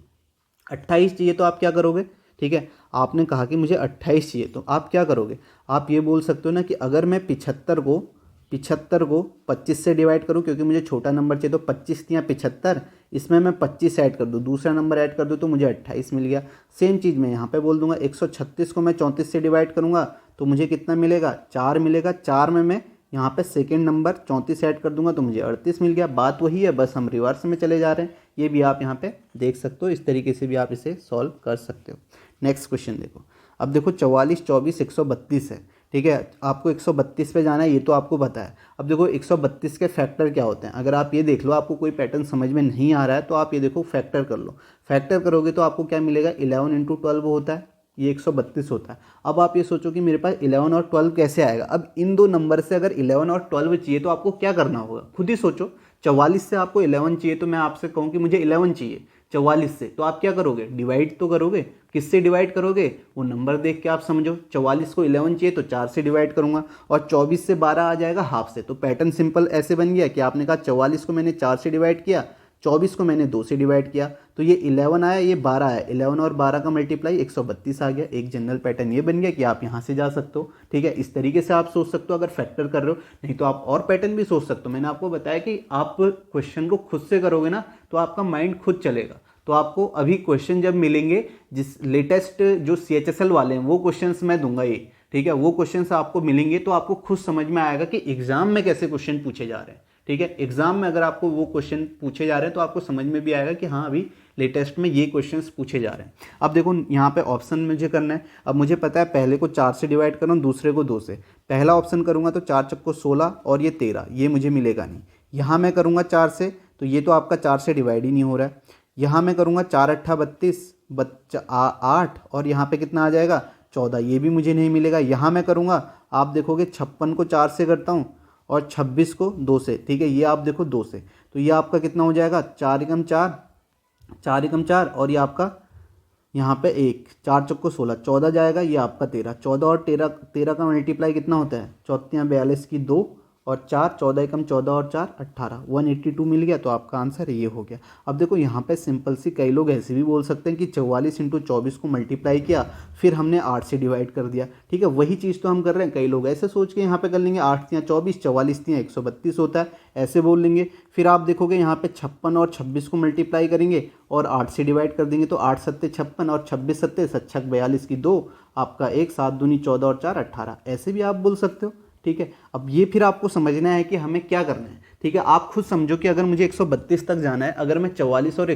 Speaker 1: 28 चाहिए तो आप क्या करोगे? ठीक है, आपने कहा कि मुझे 28 चाहिए, तो आप क्या करोगे? आप ये बोल सकते हो ना कि अगर मैं 75 को 25 से डिवाइड करूँ, क्योंकि मुझे छोटा नंबर चाहिए, तो 25 या 75, इसमें मैं 25 ऐड कर दूँ, दूसरा नंबर ऐड कर दूँ तो मुझे 28 मिल गया। सेम चीज़ मैं यहाँ पे बोल दूंगा। 136 को मैं 34 से डिवाइड करूँगा तो मुझे कितना मिलेगा? 4 मिलेगा। 4 में मैं यहाँ पे सेकेंड नंबर 34 ऐड कर दूंगा तो मुझे 38 मिल गया। बात वही है, बस हम रिवर्स में चले जा रहे हैं। ये भी आप यहाँ पे देख सकते हो। इस तरीके से भी आप इसे सॉल्व कर सकते हो। नेक्स्ट क्वेश्चन देखो। अब देखो 44 24 132 है। ठीक है। आपको 132 पे जाना है, ये तो आपको पता है। अब देखो 132 के फैक्टर क्या होते हैं, अगर आप ये देख लो, आपको कोई पैटर्न समझ में नहीं आ रहा है तो आप ये देखो फैक्टर कर लो। फैक्टर करोगे तो आपको क्या मिलेगा, 11 इंटू 12 होता है, ये 132 होता है। अब आप ये सोचो कि मेरे पास 11 और 12 कैसे आएगा। अब इन दो नंबर से अगर 11 और 12 चाहिए तो आपको क्या करना होगा, खुद ही सोचो। 44 से आपको 11 चाहिए, तो मैं आपसे कहूँ कि मुझे 11 चाहिए 44 से, तो आप क्या करोगे, डिवाइड तो करोगे। किससे डिवाइड करोगे, वो नंबर देख के आप समझो। 44 को 11 चाहिए तो 4 से डिवाइड करूंगा, और 24 से 12 आ जाएगा हाफ से। तो पैटर्न सिंपल ऐसे बन गया कि आपने कहा 44 को मैंने 4 से डिवाइड किया, 24 को मैंने 2 से डिवाइड किया, तो ये 11 आया, ये 12 आया। 11 और 12 का मल्टीप्लाई 132 आ गया। एक जनरल पैटर्न ये बन गया कि आप यहाँ से जा सकते हो। ठीक है, इस तरीके से आप सोच सकते हो अगर फैक्टर कर रहे हो। नहीं तो आप और पैटर्न भी सोच सकते हो। मैंने आपको बताया कि आप क्वेश्चन को खुद से करोगे ना तो आपका माइंड खुद चलेगा। तो आपको अभी क्वेश्चन जब मिलेंगे, जिस लेटेस्ट जो CHSL वाले हैं वो क्वेश्चंस मैं दूंगा ये, ठीक है, वो क्वेश्चंस आपको मिलेंगे तो आपको खुद समझ में आएगा कि एग्जाम में कैसे क्वेश्चन पूछे जा रहे हैं। ठीक है, एग्जाम में अगर आपको वो क्वेश्चन पूछे जा रहे हैं तो आपको समझ में भी आएगा कि हाँ अभी लेटेस्ट में ये क्वेश्चंस पूछे जा रहे हैं। अब देखो यहाँ पे ऑप्शन मुझे करना है। अब मुझे पता है पहले को 4 से डिवाइड कर रहा हूँ, दूसरे को 2 से। पहला ऑप्शन करूँगा तो 4 चक्को 16 और ये 13, ये मुझे मिलेगा नहीं। यहाँ मैं करूँगा 4 से, तो ये तो आपका 4 से डिवाइड ही नहीं हो रहा है। यहाँ मैं करूँगा 4 अट्ठा 32, 8, और यहाँ पे कितना आ जाएगा 14, ये भी मुझे नहीं मिलेगा। यहाँ मैं करूँगा, आप देखोगे 56 को 4 से करता हूँ और 26 को 2 से। ठीक है, ये आप देखो 2 से, तो ये आपका कितना हो जाएगा, 4 एकम 4, 4 एकम 4, और ये आपका यहाँ पे 1, 4 चक्को 16, 14 जाएगा, ये आपका 13। 14 और 13 का मल्टीप्लाई कितना होता है, 4 42 की 2 और 4, 14 एकम 14 और 4 18, 182 मिल गया। तो आपका आंसर ये हो गया। अब देखो यहाँ पे सिंपल सी, कई लोग ऐसे भी बोल सकते हैं कि 44 इंटू 24 को मल्टीप्लाई किया, फिर हमने 8 से डिवाइड कर दिया। ठीक है, वही चीज़ तो हम कर रहे हैं। कई लोग ऐसे सोच के यहाँ पे कर लेंगे, 8 या 24, 44 या 132 होता है, ऐसे बोल लेंगे। फिर आप देखोगे यहाँ पे 56 और 26 को मल्टीप्लाई करेंगे और 8 से डिवाइड कर देंगे, तो 8 सत्ते 56 और 26 सत्ते 42 की 2, आपका 1, 7 दूनी 14 और 4 18, ऐसे भी आप बोल सकते हो। ठीक है, अब ये फिर आपको समझना है कि हमें क्या करना है। ठीक है, आप खुद समझो कि अगर मुझे 132 तक जाना है, अगर मैं 44 और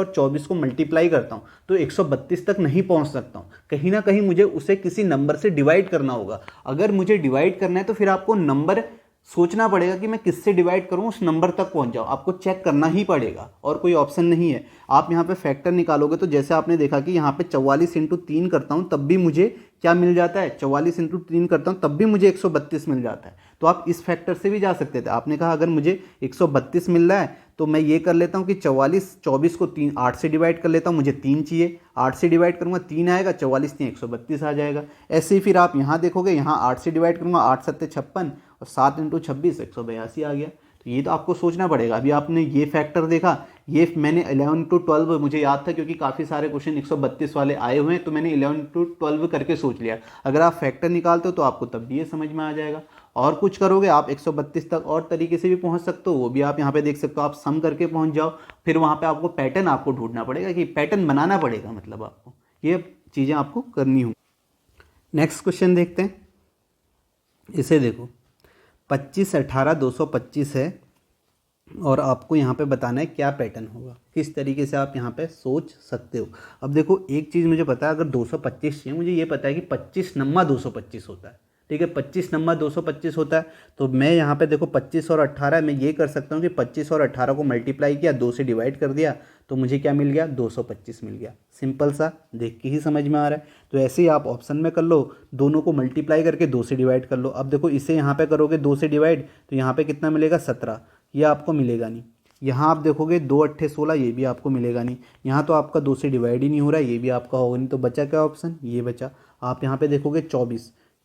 Speaker 1: 24 को मल्टीप्लाई करता हूँ तो 132 तक नहीं पहुँच सकता हूँ। कहीं ना कहीं मुझे उसे किसी नंबर से डिवाइड करना होगा। अगर मुझे डिवाइड करना है तो फिर आपको नंबर सोचना पड़ेगा कि मैं किससे डिवाइड करूं, उस नंबर तक पहुंच जाऊं। आपको चेक करना ही पड़ेगा और कोई ऑप्शन नहीं है। आप यहाँ पे फैक्टर निकालोगे तो जैसे आपने देखा कि यहाँ पे 44 इंटू 3 करता हूँ तब भी मुझे क्या मिल जाता है, 44 इंटू 3 करता हूँ तब भी मुझे 132 मिल जाता है। तो आप इस फैक्टर से भी जा सकते थे। आपने कहा अगर मुझे 132 मिल रहा है तो मैं ये कर लेता हूँ कि 24 को 8 से डिवाइड कर लेता हूँ, मुझे 3 चाहिए, 8 से डिवाइड करूँगा 3 आएगा, 44 3 132 आ जाएगा। ऐसे ही फिर आप यहाँ देखोगे, यहाँ 8 से डिवाइड करूँगा, 8 सत्ते 56 और 7 इंटू 26 182 आ गया। तो ये तो आपको सोचना पड़ेगा। अभी आपने ये फैक्टर देखा, ये मैंने 11 टू 12 मुझे याद था क्योंकि काफ़ी सारे क्वेश्चन 132 वाले आए हुए हैं, तो मैंने 11 टू 12 करके सोच लिया। अगर आप फैक्टर निकालते हो तो आपको तब भी ये समझ में आ जाएगा। और कुछ करोगे आप 132 तक और तरीके से भी पहुंच सकते हो, वो भी आप यहाँ पे देख सकते हो। आप सम करके पहुंच जाओ, फिर वहाँ पे आपको पैटर्न आपको ढूंढना पड़ेगा कि पैटर्न बनाना पड़ेगा, मतलब आपको ये चीज़ें आपको करनी होंगी। नेक्स्ट क्वेश्चन देखते हैं। इसे देखो, 25 18 225 है और आपको यहाँ पे बताना है क्या पैटर्न होगा, किस तरीके से आप यहाँ पे सोच सकते हो। अब देखो एक चीज़ मुझे पता है, अगर 225 चाहिए, मुझे ये पता है कि 25 नम्मा 225 होता है। ठीक है, 25 नम्मा 225 होता है। तो मैं यहाँ पे देखो 25 और 18, मैं ये कर सकता हूँ कि 25 और 18 को मल्टीप्लाई किया, 2 से डिवाइड कर दिया, तो मुझे क्या मिल गया, 225 मिल गया। सिंपल सा, देख के ही समझ में आ रहा है। तो ऐसे ही आप ऑप्शन में कर लो, दोनों को मल्टीप्लाई करके 2 से डिवाइड कर लो। अब देखो इसे यहाँ पे करोगे 2 से डिवाइड, तो यहाँ पे कितना मिलेगा 17, ये आपको मिलेगा नहीं। यहाँ आप देखोगे 2 अट्ठे 16, ये भी आपको मिलेगा नहीं। यहाँ तो आपका 2 से डिवाइड ही नहीं हो रहा है, ये भी आपका होगा नहीं। तो बचा क्या ऑप्शन, ये बचा। आप यहाँ पे देखोगे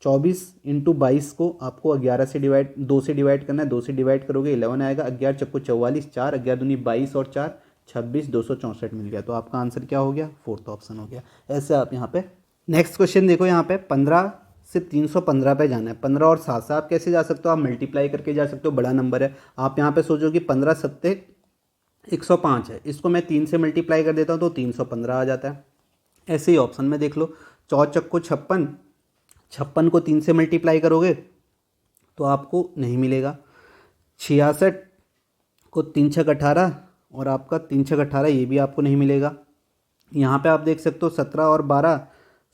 Speaker 1: 24 इंटू 22 को आपको 11 से डिवाइड, 2 से डिवाइड करना है, 2 से डिवाइड करोगे 11 आएगा, 11 चक्को 44, 4 11 दूनी 22 और 4 26, 264 मिल गया। तो आपका आंसर क्या हो गया, फोर्थ ऑप्शन हो गया। ऐसे आप यहाँ पे नेक्स्ट क्वेश्चन देखो, यहाँ पे 15 से 315 पे जाना है। 15 और 7 से आप कैसे जा सकते हो, आप मल्टीप्लाई करके जा सकते हो, बड़ा नंबर है। आप यहाँ पे सोचो कि 15 सत्ते 105 है, इसको मैं 3 से मल्टीप्लाई कर देता हूँ तो 315 आ जाता है। ऐसे ही ऑप्शन में देख लो, 4 चक्को 56, 56 को 3 से मल्टीप्लाई करोगे तो आपको नहीं मिलेगा। 66 को 3 छक 18 और आपका 3 छक 18, ये भी आपको नहीं मिलेगा। यहाँ पे आप देख सकते हो 17 और 12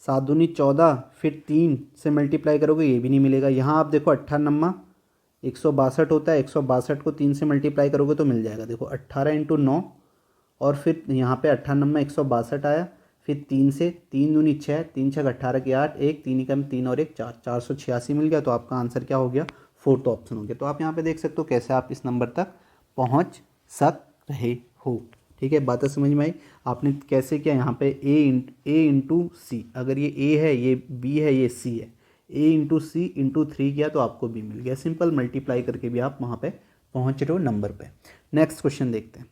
Speaker 1: 7 दूनी 14, फिर 3 से मल्टीप्लाई करोगे ये भी नहीं मिलेगा। यहाँ आप देखो 98 162 होता है, 162 को 3 से मल्टीप्लाई करोगे तो मिल जाएगा। देखो 18 इंटू 9 और फिर यहाँ पे 98 162 आया, फिर 3 से 3 दूनी 6, 3 छः 18 की 8, 1 3 कम 3 और 1 4, 486 मिल गया। तो आपका आंसर क्या हो गया? फोर्थ ऑप्शन हो गया। तो आप यहाँ पे देख सकते हो कैसे आप इस नंबर तक पहुँच सक रहे हो। ठीक है, बातें समझ में आई? आपने कैसे किया यहाँ पे ए इंटू सी, अगर ये ए है, ये बी है, ये सी है, ए इंटू सी इंटू 3 किया तो आपको बी मिल गया। सिंपल मल्टीप्लाई करके भी आप वहाँ पे पहुँच रहे हो नंबर पे। नेक्स्ट क्वेश्चन देखते हैं।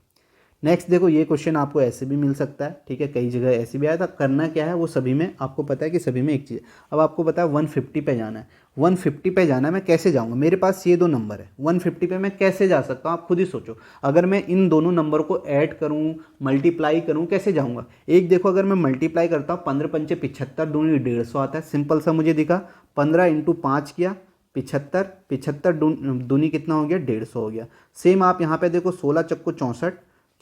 Speaker 1: नेक्स्ट देखो, ये क्वेश्चन आपको ऐसे भी मिल सकता है, ठीक है, कई जगह ऐसे भी आया था। करना क्या है वो सभी में आपको पता है कि सभी में एक चीज़। अब आपको पता है 150 पे जाना है, 150 पे जाना है, मैं कैसे जाऊंगा? मेरे पास ये दो नंबर है, 150 पे मैं कैसे जा सकता हूँ? आप खुद ही सोचो। अगर मैं इन दोनों नंबर को ऐड करूँ, मल्टीप्लाई करूँ, कैसे जाऊँगा? एक देखो, अगर मैं मल्टीप्लाई करता हूँ 15 पंचे 75 दूनी 150 आता है, सिंपल सा मुझे दिखा। 15 इंटू 5 किया 75, 75 दूनी कितना हो गया? 150 हो गया। सेम आप यहाँ पे देखो 16 चक्को 64,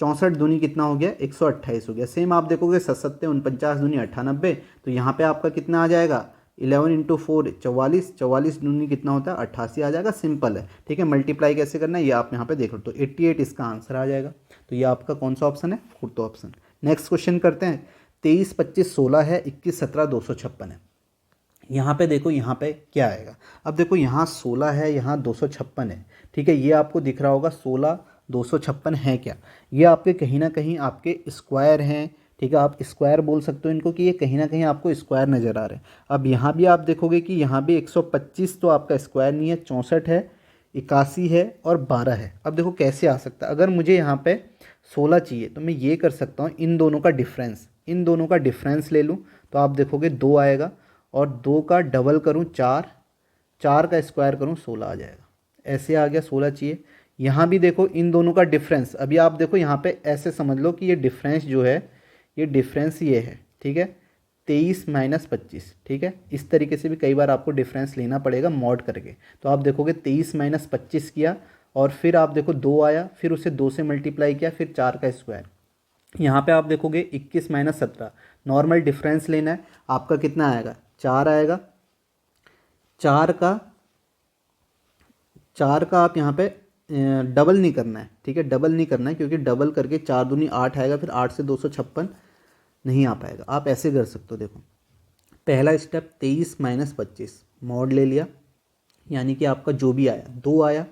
Speaker 1: 64 दूनी कितना हो गया? 128 हो गया। सेम आप देखोगे 77 49 दूनी 98, तो यहाँ पे आपका कितना आ जाएगा? 11 इंटू 4 44, 44 दूनी कितना होता है? 88 आ जाएगा। सिंपल है, ठीक है। मल्टीप्लाई कैसे करना है ये आप यहाँ पे देख लो, तो 88 इसका आंसर आ जाएगा। तो ये आपका कौन सा ऑप्शन है? Fourth option. नेक्स्ट क्वेश्चन करते हैं। 23 25 16 है, 21 17 256 है। यहाँ पे देखो, यहाँ पे क्या आएगा? अब देखो यहाँ 16 है, यहाँ 256 है, ठीक है। ये आपको दिख रहा होगा 16 256 है क्या? ये आपके कहीं ना कहीं आपके स्क्वायर हैं, ठीक है। आप स्क्वायर बोल सकते हो इनको कि ये कहीं ना कहीं आपको स्क्वायर नज़र आ रहे हैं। अब यहाँ भी आप देखोगे कि यहाँ भी 125 तो आपका स्क्वायर नहीं है, 64 है, 81 है और 12 है। अब देखो कैसे आ सकता है। अगर मुझे यहाँ पे 16 चाहिए तो मैं ये कर सकता हूँ, इन दोनों का डिफरेंस, इन दोनों का डिफरेंस ले लूँ तो आप देखोगे 2 आएगा, और 2 का डबल करूँ 4, 4 का स्क्वायर करूँ 16 आ जाएगा। ऐसे आ गया, 16 चाहिए। यहाँ भी देखो इन दोनों का डिफरेंस, अभी आप देखो यहाँ पे ऐसे समझ लो कि ये डिफरेंस जो है, ये डिफरेंस ये है, ठीक है, 23 माइनस 25, ठीक है। इस तरीके से भी कई बार आपको डिफरेंस लेना पड़ेगा मॉड करके। तो आप देखोगे 23 माइनस 25 किया, और फिर आप देखो 2 आया, फिर उसे 2 से मल्टीप्लाई किया, फिर 4 का स्क्वायर। यहाँ पे आप देखोगे 21 माइनस 17, नॉर्मल डिफरेंस लेना है, आपका कितना आएगा? 4 आएगा। 4 का आप यहाँ पे डबल नहीं करना है, ठीक है, डबल नहीं करना है, क्योंकि डबल करके 4 दूनी 8 आएगा, फिर 8 से 256 नहीं आ पाएगा। आप ऐसे कर सकते हो, देखो पहला स्टेप 23 माइनस 25 मॉड ले लिया, यानी कि आपका जो भी आया 2 आया,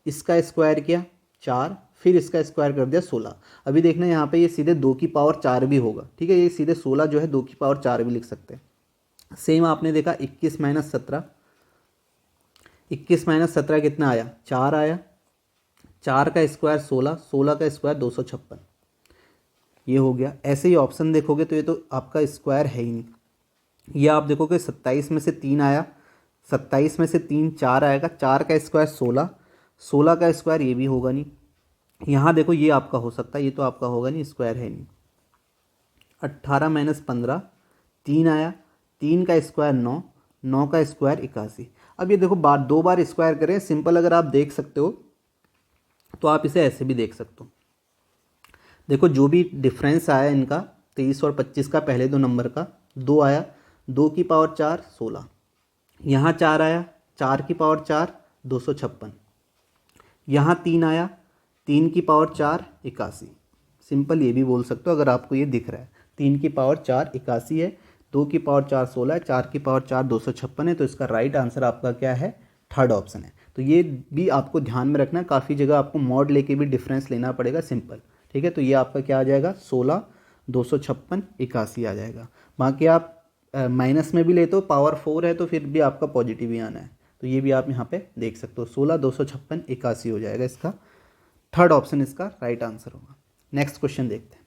Speaker 1: इसका स्क्वायर किया 4, फिर इसका स्क्वायर कर दिया 16। अभी देखना यहाँ पे ये सीधे 2 की पावर 4 भी होगा, ठीक है, ये सीधे 16 जो है 2 की पावर 4 भी लिख सकते हैं। सेम आपने देखा 21 माइनस 17, 21 माइनस 17 कितना आया? 4 आया। 4 का स्क्वायर 16, 16 का स्क्वायर 256, ये हो गया। ऐसे ही ऑप्शन देखोगे तो ये तो आपका स्क्वायर है ही नहीं। ये आप देखोगे 27 में से 3 आया, 27 में से 3 4 आएगा, 4 का स्क्वायर 16, 16 का स्क्वायर ये भी होगा नहीं। यहाँ देखो ये आपका हो सकता है, ये तो आपका होगा नहीं, स्क्वायर है नहीं। 18 माइनस 15 3 आया, 3 का स्क्वायर 9, 9 का स्क्वायर 81। अब ये देखो बार 2 बार स्क्वायर करें, सिंपल अगर आप देख सकते हो तो आप इसे ऐसे भी देख सकते हो। देखो जो भी डिफरेंस आया इनका 23 और 25 का, पहले दो नंबर का 2 आया, 2 की पावर 4 16, यहाँ 4 आया, 4 की पावर 4 256, यहाँ 3 आया, 3 की पावर 4 81। सिंपल ये भी बोल सकते हो अगर आपको ये दिख रहा है, 3 की पावर 4 81 है, 2 की पावर 4 16 है, 4 की पावर 4 256 है। तो इसका राइट आंसर आपका क्या है? थर्ड ऑप्शन है। तो ये भी आपको ध्यान में रखना है, काफ़ी जगह आपको मॉड लेके भी डिफरेंस लेना पड़ेगा, सिंपल, ठीक है। तो ये आपका क्या आ जाएगा? 16 256 81 आ जाएगा। बाकी आप माइनस में भी लेते हो, पावर 4 है तो फिर भी आपका पॉजिटिव ही आना है, तो ये भी आप यहाँ पे देख सकते हो। 16 256 81 हो जाएगा, इसका थर्ड ऑप्शन इसका राइट आंसर होगा। नेक्स्ट क्वेश्चन देखते हैं।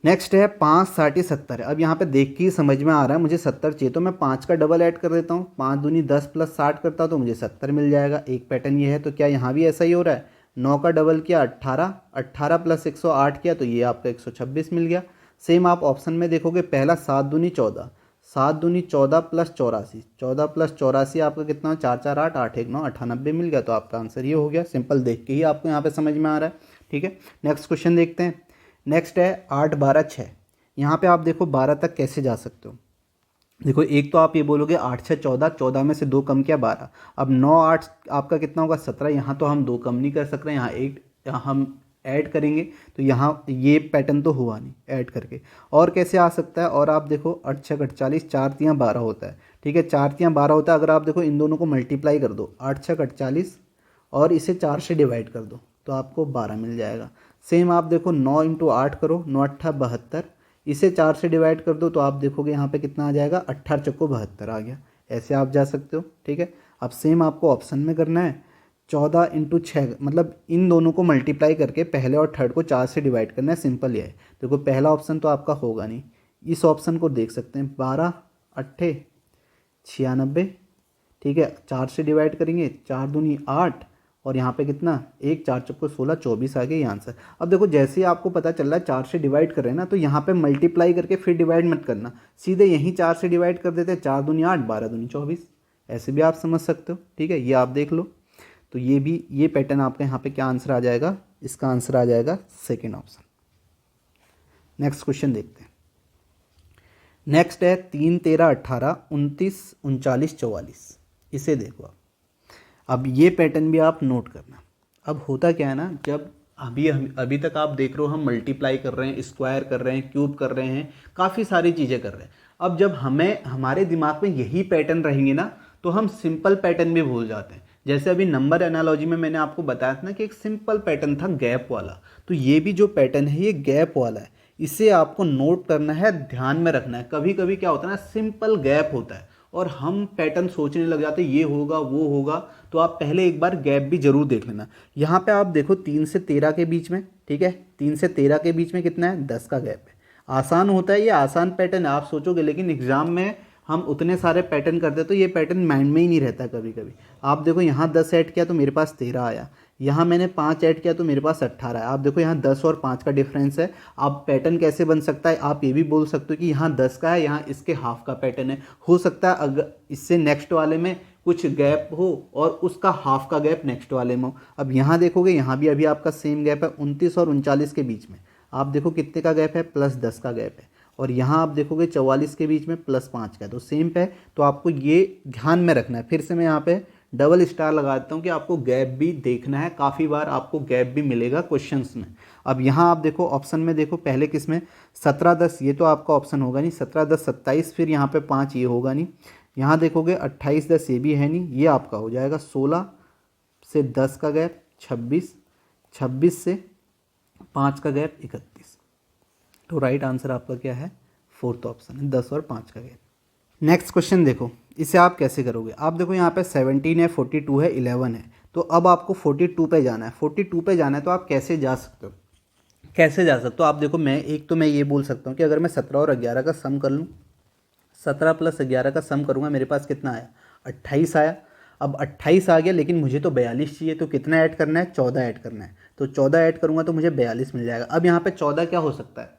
Speaker 1: नेक्स्ट है 5 60 70। अब यहाँ पे देख के ही समझ में आ रहा है मुझे 70 चाहिए, तो मैं 5 का डबल ऐड कर देता हूँ, 5 दूनी 10 प्लस 60 करता हूँ तो मुझे 70 मिल जाएगा। एक पैटर्न ये है, तो क्या यहाँ भी ऐसा ही हो रहा है? 9 का डबल किया 18, 18 प्लस 108 किया तो ये आपका 126 मिल गया। सेम आप ऑप्शन में देखोगे, पहला 7 दूनी 14, 7 दूनी 14 प्लस 84, 14 प्लस 84 आपका कितना? 4 4 8 8 1 9 98 मिल गया। तो आपका आंसर ये हो गया। सिंपल देख के ही आपको यहाँ पे समझ में आ रहा है, ठीक है। नेक्स्ट क्वेश्चन देखते हैं। नेक्स्ट है 8 12 6। यहाँ पे आप देखो 12 तक कैसे जा सकते हो। देखो एक तो आप ये बोलोगे 8 6 14, 14 में से 2 कम किया 12। अब 9 8 आपका कितना होगा 17। यहाँ तो हम 2 कम नहीं कर सक रहे, यहाँ 1 यहाँ हम ऐड करेंगे तो यहाँ ये पैटर्न तो हुआ नहीं ऐड करके। और कैसे आ सकता है, और आप देखो 8 6 48, 4 3 12 होता है, ठीक है 4 3 12 होता है। अगर आप देखो इन दोनों को मल्टीप्लाई कर दो 8 6 48 और इसे 4 से डिवाइड कर दो तो आपको 12 मिल जाएगा। सेम आप देखो 9 × 8 करो, 9 8 72, इसे 4 से डिवाइड कर दो तो आप देखोगे यहाँ पे कितना आ जाएगा 18 चौको 72 आ गया। ऐसे आप जा सकते हो, ठीक है। अब सेम आपको ऑप्शन में करना है 14 × 6, मतलब इन दोनों को मल्टीप्लाई करके पहले और थर्ड को 4 से डिवाइड करना है, सिंपल ये है। देखो पहला ऑप्शन तो आपका होगा नहीं, इस ऑप्शन को देख सकते हैं 12 8 96, ठीक है 4 से डिवाइड करेंगे 4 दूनी 8 और यहाँ पे कितना 1 4 चौको 16 24 आ गया ये आंसर। अब देखो जैसे ही आपको पता चल रहा है 4 से डिवाइड कर रहे हैं ना, तो यहाँ पे मल्टीप्लाई करके फिर डिवाइड मत करना, सीधे यहीं 4 से डिवाइड कर देते हैं, 4 दूनी 8 12 दूनी 24, ऐसे भी आप समझ सकते हो, ठीक है। ये आप देख लो, तो ये भी ये पैटर्न आपका यहाँ पे क्या आंसर आ जाएगा, इसका आंसर आ जाएगा सेकेंड ऑप्शन। नेक्स्ट क्वेश्चन देखते हैं। नेक्स्ट है 3 13 18 29 39 44, इसे देखो आप। अब ये पैटर्न भी आप नोट करना। अब होता क्या है ना, जब अभी तक आप देख रहे हो हम मल्टीप्लाई कर रहे हैं, स्क्वायर कर रहे हैं, क्यूब कर रहे हैं, काफ़ी सारी चीज़ें कर रहे हैं। अब जब हमारे दिमाग में यही पैटर्न रहेंगे ना, तो हम सिंपल पैटर्न भी भूल जाते हैं। जैसे अभी नंबर एनालॉजी में मैंने आपको बताया था ना कि एक सिंपल पैटर्न था गैप वाला, तो ये भी जो पैटर्न है ये गैप वाला है, इसे आपको नोट करना है, ध्यान में रखना है। कभी कभी क्या होता है ना, सिंपल गैप होता है और हम पैटर्न सोचने लग जाते हैं ये होगा वो होगा, तो आप पहले एक बार गैप भी जरूर देख लेना। यहाँ पे आप देखो 3 से 13 के बीच में, ठीक है 3 से 13 के बीच में कितना है 10 का गैप है। आसान होता है, ये आसान पैटर्न आप सोचोगे, लेकिन एग्जाम में हम उतने सारे पैटर्न करते तो ये पैटर्न माइंड में ही नहीं रहता। कभी कभी आप देखो यहाँ 10 ऐड किया तो मेरे पास 13 आया, यहाँ मैंने 5 ऐड किया तो मेरे पास 18 है। आप देखो यहाँ 10 और 5 का डिफरेंस है। आप पैटर्न कैसे बन सकता है, आप ये भी बोल सकते हो कि यहाँ 10 का है, यहाँ इसके हाफ का पैटर्न है। हो सकता है अगर इससे नेक्स्ट वाले में कुछ गैप हो और उसका हाफ का गैप नेक्स्ट वाले में हो। अब यहाँ देखोगे यहाँ भी अभी आपका सेम गैप है 29 और 39 के बीच में। आप देखो कितने का गैप है, +10 का गैप है। और यहाँ आप देखोगे 44 के बीच में +5 का है, तो सेम पे है। तो आपको ये ध्यान में रखना है। फिर से मैं यहाँ पे डबल स्टार लगा देता हूँ कि आपको गैप भी देखना है, काफ़ी बार आपको गैप भी मिलेगा क्वेश्चंस में। अब यहाँ आप देखो ऑप्शन में देखो, पहले किस में 17 10, ये तो आपका ऑप्शन होगा नहीं, 17 10 27, फिर यहाँ पे 5 ये होगा नहीं। यहाँ देखोगे 28 10 ये भी है नहीं, ये आपका हो जाएगा 16 से 10 का गैप 26, 26 से 5 का गैप 31। तो राइट आंसर आपका क्या है, फोर्थ ऑप्शन है, 10 और 5 का गैप। नेक्स्ट क्वेश्चन देखो, इसे आप कैसे करोगे। आप देखो यहाँ पे 17 है, 42 है, 11 है, तो अब आपको 42 पे जाना है। 42 पे जाना है तो आप कैसे जा सकते हो, कैसे जा सकते हो। आप देखो मैं ये बोल सकता हूँ कि अगर मैं 17 और 11 का सम कर लूँ, 17 + 11 का सम करूँगा, मेरे पास कितना आया 28 आया। अब 28 आ गया, लेकिन मुझे तो 42 चाहिए, तो कितना ऐड करना है 14 ऐड करना है। तो 14 ऐड करूँगा तो मुझे 42 मिल जाएगा। अब यहाँ पे 14 क्या हो सकता है,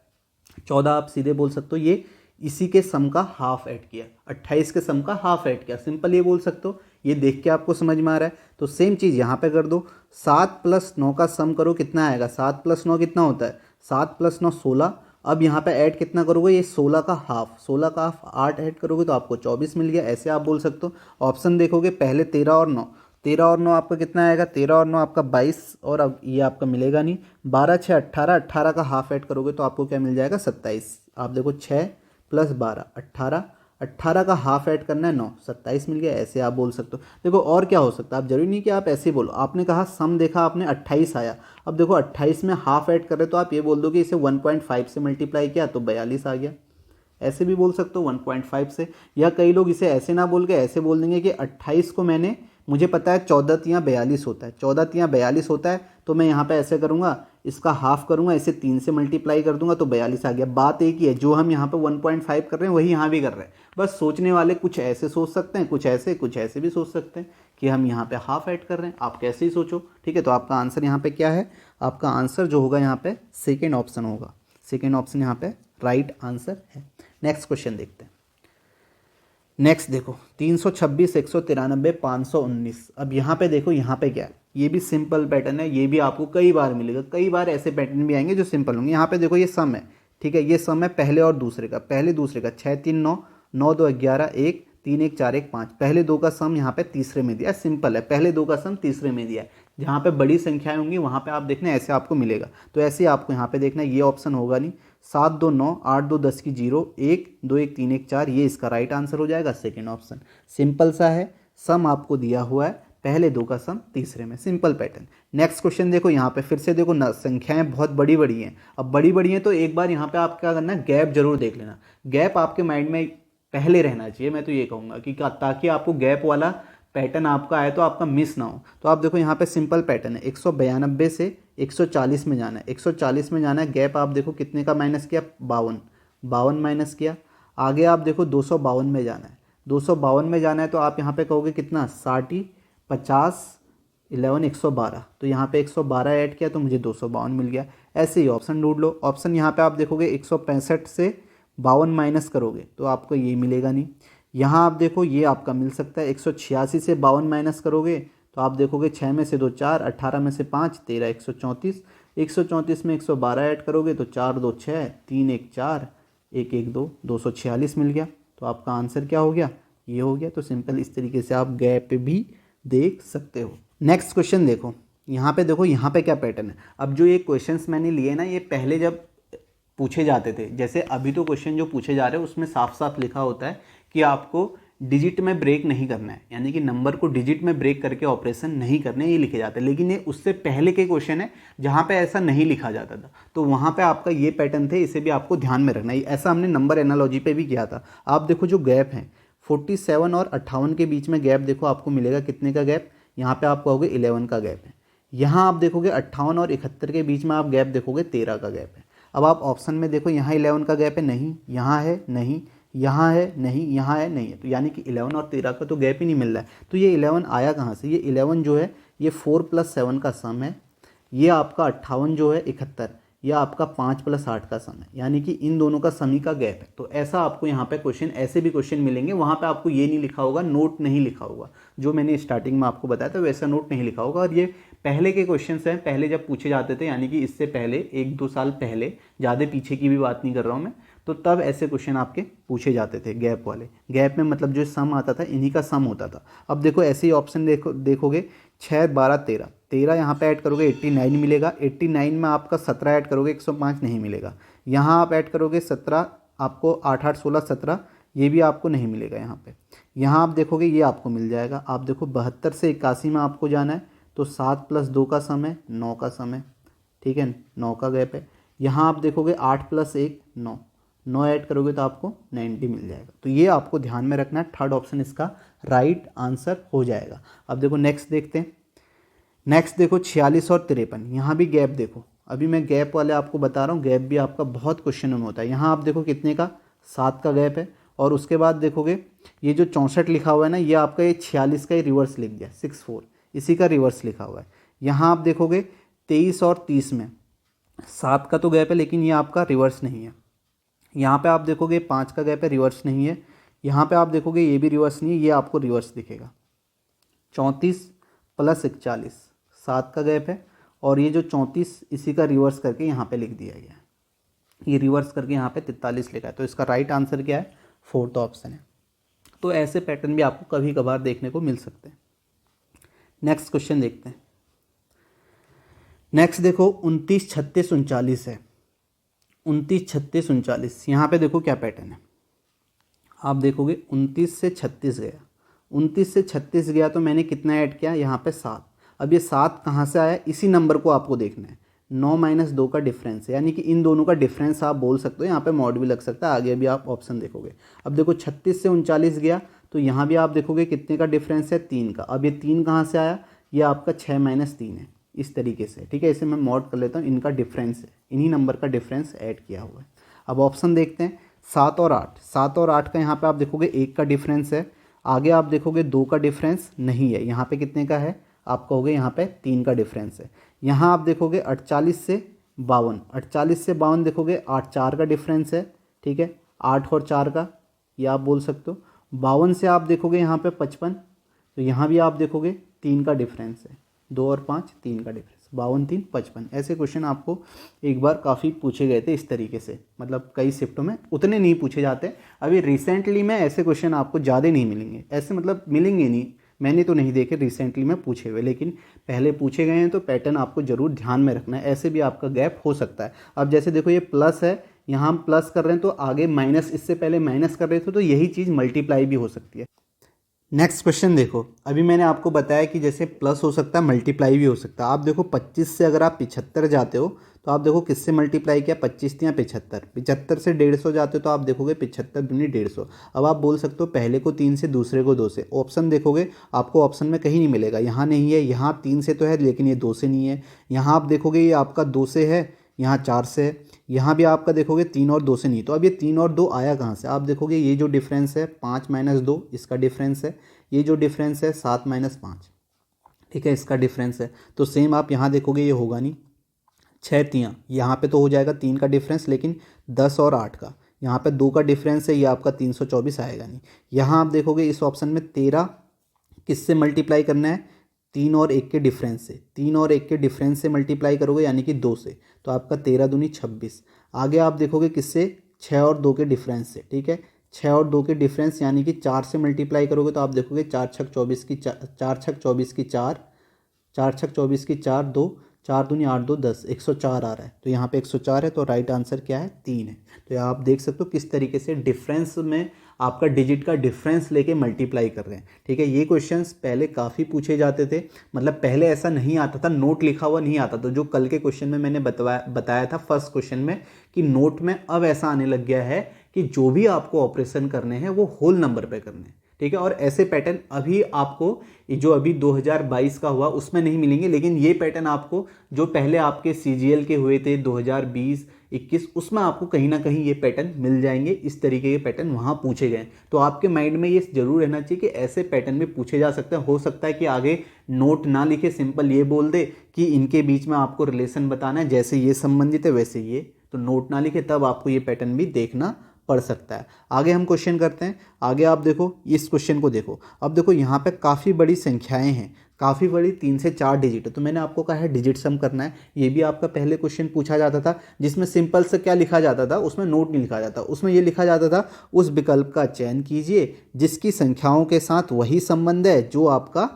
Speaker 1: 14 आप सीधे बोल सकते हो ये इसी के सम का हाफ ऐड किया, 28 के सम का हाफ ऐड किया, सिंपल ये बोल सकते हो। ये देख के आपको समझ में आ रहा है, तो सेम चीज़ यहाँ पे कर दो। 7 + 9 का सम करो, कितना आएगा, 7 + 9 कितना होता है, 7 + 9 16। अब यहाँ पे ऐड कितना करोगे, ये 16 का हाफ, 16 का हाफ 8 ऐड करोगे तो आपको 24 मिल गया। ऐसे आप बोल सकते हो। ऑप्शन देखोगे पहले 13 और 9, 13 और 9 आपका कितना आएगा, 13 और 9 आपका 22, और अब ये आपका मिलेगा नहीं। 12 6 18, 18 का हाफ ऐड करोगे तो आपको क्या मिल जाएगा 27। आप देखो 6 + 12 18, 18 का हाफ ऐड करना है 9, 27 मिल गया। ऐसे आप बोल सकते हो। देखो और क्या हो सकता है, आप जरूरी नहीं कि आप ऐसे ही बोलो। आपने कहा सम देखा आपने 28 आया, अब देखो 28 में हाफ ऐड कर रहे तो आप ये बोल दो कि इसे 1.5 से मल्टीप्लाई किया तो 42 आ गया। ऐसे भी बोल सकते हो 1.5 से, या कई लोग इसे ऐसे ना बोल के ऐसे बोल देंगे कि 28 को मुझे पता है 14 तियाँ 42 होता है, 14 तियाँ 42 होता है, तो मैं यहाँ पे ऐसे करूँगा, इसका हाफ करूँगा, इसे 3 से मल्टीप्लाई कर दूंगा तो 42 आ गया। बात एक ही है, जो हम यहाँ पे 1.5 कर रहे हैं वही यहाँ भी कर रहे हैं। बस सोचने वाले कुछ ऐसे सोच सकते हैं, कुछ ऐसे भी सोच सकते हैं कि हम यहाँ पे हाफ ऐड कर रहे हैं। आप कैसे ही सोचो, ठीक है। तो आपका आंसर यहाँ पे क्या है, आपका आंसर जो होगा यहाँ पे सेकेंड ऑप्शन होगा। सेकेंड ऑप्शन यहाँ पे राइट आंसर है। नेक्स्ट क्वेश्चन देखते हैं। नेक्स्ट देखो 326 193 519। अब यहाँ पे देखो, यहाँ पे क्या है, ये भी सिंपल पैटर्न है, ये भी आपको कई बार मिलेगा। कई बार ऐसे पैटर्न भी आएंगे जो सिंपल होंगे। यहाँ पे देखो ये सम है ठीक है, ये सम है पहले और दूसरे का, पहले दूसरे का 6 3 9, 9 2 11, 1 3 1 4 1 5, पहले दो का सम यहाँ पे तीसरे में दिया है, सिंपल है, पहले दो का सम तीसरे में दिया है। जहाँ पे बड़ी संख्याएं होंगी वहाँ पे आप देखना ऐसे आपको मिलेगा, तो ऐसे आपको यहाँ पे देखना, ये ऑप्शन होगा नहीं। 7 2 9, 8 2 10 की 0, 1 2 1 3 1 4, ये इसका राइट आंसर हो जाएगा, सेकेंड ऑप्शन। सिंपल सा है, सम आपको दिया हुआ है, पहले दो का सम तीसरे में, सिंपल पैटर्न। नेक्स्ट क्वेश्चन देखो, यहाँ पे फिर से देखो ना, संख्याएं बहुत बड़ी बड़ी हैं। अब बड़ी बड़ी हैं तो एक बार यहाँ पे आप क्या करना, गैप जरूर देख लेना, गैप आपके माइंड में पहले रहना चाहिए, मैं तो ये कहूँगा कि ताकि आपको गैप वाला पैटर्न आपका आए तो आपका मिस ना हो। तो आप देखो यहाँ पे सिंपल पैटर्न है, 192 से 140 में जाना है, 140 में जाना है, गैप आप देखो कितने का माइनस किया, 52, 52 माइनस किया। आगे आप देखो 252 में जाना है, 252 में जाना है तो आप यहाँ पे कहोगे कितना, 60 50 11 112, तो यहाँ पे 112 ऐड किया तो मुझे 252 मिल गया। ऐसे ही ऑप्शन ढूंढ लो, ऑप्शन यहाँ पे आप देखोगे 165 से 52 माइनस करोगे तो आपको ये मिलेगा नहीं। यहाँ आप देखो ये आपका मिल सकता है, 186 से 52 माइनस करोगे तो आप देखोगे 6 में से 2 4, 18 में से 5 13, 134, 134 में 112 ऐड करोगे तो 4 2 6, 3 1 4, 1 1 2, 246 मिल गया। तो आपका आंसर क्या हो गया, ये हो गया। तो सिंपल इस तरीके से आप गैप भी देख सकते हो। नेक्स्ट क्वेश्चन देखो, यहाँ पे देखो, यहाँ पे क्या पैटर्न है। अब जो ये क्वेश्चंस मैंने लिए ना, ये पहले जब पूछे जाते थे, जैसे अभी तो क्वेश्चन जो पूछे जा रहे हैं उसमें साफ साफ लिखा होता है कि आपको डिजिट में ब्रेक नहीं करना है, यानी कि नंबर को डिजिट में ब्रेक करके ऑपरेशन नहीं करने, ये लिखे जाते हैं। लेकिन ये उससे पहले के क्वेश्चन है जहाँ पे ऐसा नहीं लिखा जाता था, तो वहाँ पे आपका ये पैटर्न थे, इसे भी आपको ध्यान में रखना है। ऐसा हमने नंबर एनालॉजी पे भी किया था। आप देखो जो गैप है 47 और 58 के बीच में गैप देखो आपको मिलेगा, कितने का गैप, यहाँ पे आप कहोगे 11 का गैप है। यहाँ आप देखोगे 58 और 71 के बीच में आप गैप देखोगे 13 का गैप है। अब आप ऑप्शन में देखो, यहाँ 11 का गैप है, नहीं, यहाँ है, नहीं, यहाँ है, नहीं, यहाँ है, नहीं है, तो यानी कि 11 और 13 का तो गैप ही नहीं मिल रहा है। तो ये 11 आया कहाँ से, ये 11 जो है ये 4 + 7 का सम है, ये आपका 58 जो है 71, यह आपका 5 + 8 का सम है, यानी कि इन दोनों का सम ही का गैप है। तो ऐसा आपको यहाँ पे क्वेश्चन, ऐसे भी क्वेश्चन मिलेंगे, वहाँ पे आपको ये नहीं लिखा होगा, नोट नहीं लिखा होगा, जो मैंने स्टार्टिंग में आपको बताया था वैसा नोट नहीं लिखा होगा। और ये पहले के क्वेश्चंस हैं, पहले जब पूछे जाते थे, यानी कि इससे पहले 1-2 साल पहले, ज़्यादा पीछे की भी बात नहीं कर रहा हूँ मैं, तो तब ऐसे क्वेश्चन आपके पूछे जाते थे गैप वाले। गैप में मतलब जो सम आता था, इन्हीं का सम होता था। अब देखो ऐसे ही ऑप्शन देखोगे 6 12 13, 13 यहाँ पे ऐड करोगे 89 मिलेगा, 89 में आपका 17 ऐड करोगे 105 नहीं मिलेगा। यहाँ आप ऐड करोगे 17, आपको 8 8 16 17, ये भी आपको नहीं मिलेगा यहाँ पे। यहाँ आप देखोगे ये आपको मिल जाएगा। आप देखो 72 से 81 में आपको जाना है, तो 7 + 2 का सम है, 9 का सम है, ठीक है, 9 का गैप है। यहाँ आप देखोगे 8 + 1 9, 9 ऐड करोगे तो आपको 90 मिल जाएगा। तो ये आपको ध्यान में रखना है, थर्ड ऑप्शन इसका राइट आंसर हो जाएगा। अब देखो नेक्स्ट देखते हैं। नेक्स्ट देखो 46 और 53, यहाँ भी गैप देखो, अभी मैं गैप वाले आपको बता रहा हूँ, गैप भी आपका बहुत क्वेश्चन में होता है। यहाँ आप देखो कितने का, 7 का गैप है। और उसके बाद देखोगे ये जो 64 लिखा हुआ है ना, ये आपका ये 46 का ही रिवर्स लिख दिया, 64, इसी का रिवर्स लिखा हुआ है। यहाँ आप देखोगे 23 और 30 में 7 का तो गैप है, लेकिन ये आपका रिवर्स नहीं है। यहाँ पे आप देखोगे 5 का गैप है, रिवर्स नहीं है। यहाँ पे आप देखोगे ये भी रिवर्स नहीं है, ये आपको रिवर्स दिखेगा। 34 + 41, 7 का गैप है, और ये जो 34 इसी का रिवर्स करके यहाँ पे लिख दिया गया है, ये रिवर्स करके यहाँ पे 43 लिखा है। तो इसका राइट आंसर क्या है, फोर्थ ऑप्शन है। तो ऐसे पैटर्न भी आपको कभी कभार देखने को मिल सकते हैं। नेक्स्ट क्वेश्चन देखते हैं। नेक्स्ट देखो 29 36 39 है, 29 36 39, यहाँ पे देखो क्या पैटर्न है। आप देखोगे 29 से 36 गया, 29 से 36 गया तो मैंने कितना ऐड किया, यहाँ पे 7। अब ये 7 कहाँ से आया, इसी नंबर को आपको देखना है, 9 - 2 का डिफरेंस है, यानी कि इन दोनों का डिफरेंस आप बोल सकते हो। यहाँ पे मॉड भी लग सकता है, आगे भी आप ऑप्शन देखोगे। अब देखो 36 से 39 गया तो यहाँ भी आप देखोगे कितने का डिफरेंस है, 3 का। अब ये 3 कहाँ से आया, ये आपका 6 - 3 है, इस तरीके से, ठीक है। इसे मैं मॉड कर लेता हूँ, इनका डिफरेंस है, इन्हीं नंबर का डिफरेंस ऐड किया हुआ है। अब ऑप्शन देखते हैं, 7 और 8, 7 और 8 का यहाँ पे आप देखोगे 1 का डिफरेंस है। आगे आप देखोगे 2 का डिफरेंस नहीं है, यहाँ पे कितने का है, आप कहोगे यहाँ पे 3 का डिफरेंस है। यहाँ आप देखोगे 48 से 52, 48 से 52 देखोगे 8 4 का डिफरेंस है, ठीक है, 8 और 4 का, ये आप बोल सकते हो। 52 से आप देखोगे यहाँ पे 55, तो यहाँ भी आप देखोगे 3 का डिफरेंस है, 2 और 5 3 का डिफरेंस। 52 3 55, ऐसे क्वेश्चन आपको एक बार काफ़ी पूछे गए थे इस तरीके से, मतलब कई शिफ्टों में उतने नहीं पूछे जाते। अभी रिसेंटली में ऐसे क्वेश्चन आपको ज़्यादा नहीं मिलेंगे, ऐसे मतलब मिलेंगे नहीं, मैंने तो नहीं देखे रिसेंटली में पूछे हुए, लेकिन पहले पूछे गए हैं तो पैटर्न आपको ज़रूर ध्यान में रखना है, ऐसे भी आपका गैप हो सकता है। अब जैसे देखो ये प्लस है, यहाँ हम प्लस कर रहे हैं तो आगे माइनस, इससे पहले माइनस कर रहे थे तो यही चीज़ मल्टीप्लाई भी हो सकती है। नेक्स्ट क्वेश्चन देखो, अभी मैंने आपको बताया कि जैसे प्लस हो सकता है मल्टीप्लाई भी हो सकता है। आप देखो 25 से अगर आप 75 जाते हो तो आप देखो किससे मल्टीप्लाई किया, 25 या 75, 75 से 150 जाते हो तो आप देखोगे 75 दूनी 150। अब आप बोल सकते हो पहले को 3 से दूसरे को 2 से, ऑप्शन देखोगे आपको ऑप्शन में कहीं नहीं मिलेगा, यहाँ नहीं है, यहाँ 3 से तो है लेकिन ये 2 से नहीं है, यहाँ आप देखोगे ये आपका 2 से है, यहाँ 4 से है, यहाँ भी आपका देखोगे 3 और 2 से नहीं। तो अब ये 3 और 2 आया कहाँ से, आप देखोगे ये जो डिफरेंस है 5 माइनस 2 इसका डिफरेंस है, ये जो डिफरेंस है 7 माइनस 5, ठीक है, इसका डिफरेंस है। तो सेम आप यहाँ देखोगे ये होगा नहीं, 6 तियाँ यहाँ पे तो हो जाएगा 3 का डिफरेंस, लेकिन 10 और 8 का यहाँ पे 2 का डिफरेंस है, ये आपका 324 आएगा नहीं। यहाँ आप देखोगे इस ऑप्शन में 13 किससे मल्टीप्लाई करना है, 3 और 1 के डिफरेंस से, 3 और 1 के डिफरेंस से मल्टीप्लाई करोगे यानी कि 2 से, तो आपका 13 दूनी 26। आगे आप देखोगे किससे, 6 और 2 के डिफरेंस से, ठीक है, 6 और 2 के डिफरेंस यानी कि 4 से मल्टीप्लाई करोगे तो आप देखोगे 4 छक 24 की 4 छक 24 की 4, 4 छक 24 की 4, 2 4 दूनी 8 2 10, 104 आ रहा है, तो यहाँ पे 104 है, तो राइट आंसर क्या है 3 है। तो आप देख सकते हो किस तरीके से डिफरेंस में आपका डिजिट का डिफरेंस लेके मल्टीप्लाई कर रहे हैं, ठीक है। ये क्वेश्चंस पहले काफ़ी पूछे जाते थे, मतलब पहले ऐसा नहीं आता था, नोट लिखा हुआ नहीं आता था, जो कल के क्वेश्चन में मैंने बताया था फर्स्ट क्वेश्चन में कि नोट में अब ऐसा आने लग गया है कि जो भी आपको ऑपरेशन करने हैं वो होल नंबर पे करने हैं, ठीक है। और ऐसे पैटर्न अभी आपको जो अभी 2022 का हुआ उसमें नहीं मिलेंगे, लेकिन ये पैटर्न आपको जो पहले आपके CGL के हुए थे 2020 21 उसमें आपको कहीं ना कहीं ये पैटर्न मिल जाएंगे, इस तरीके के पैटर्न वहाँ पूछे गए। तो आपके माइंड में ये जरूर रहना चाहिए कि ऐसे पैटर्न भी पूछे जा सकते हैं। हो सकता है कि आगे नोट ना लिखे, सिंपल ये बोल दे कि इनके बीच में आपको रिलेशन बताना है, जैसे ये संबंधित है वैसे ये, तो नोट ना लिखे, तब आपको ये पैटर्न भी देखना पड़ सकता है। आगे हम क्वेश्चन करते हैं। आगे आप देखो इस क्वेश्चन को देखो, अब देखो यहाँ पे काफ़ी बड़ी संख्याएं हैं, काफ़ी बड़ी 3 से 4 डिजिट है, तो मैंने आपको कहा है डिजिट सम करना है। ये भी आपका पहले क्वेश्चन पूछा जाता था जिसमें सिंपल से क्या लिखा जाता था, उसमें नोट नहीं लिखा जाता, उसमें ये लिखा जाता था उस विकल्प का चयन कीजिए जिसकी संख्याओं के साथ वही संबंध है जो आपका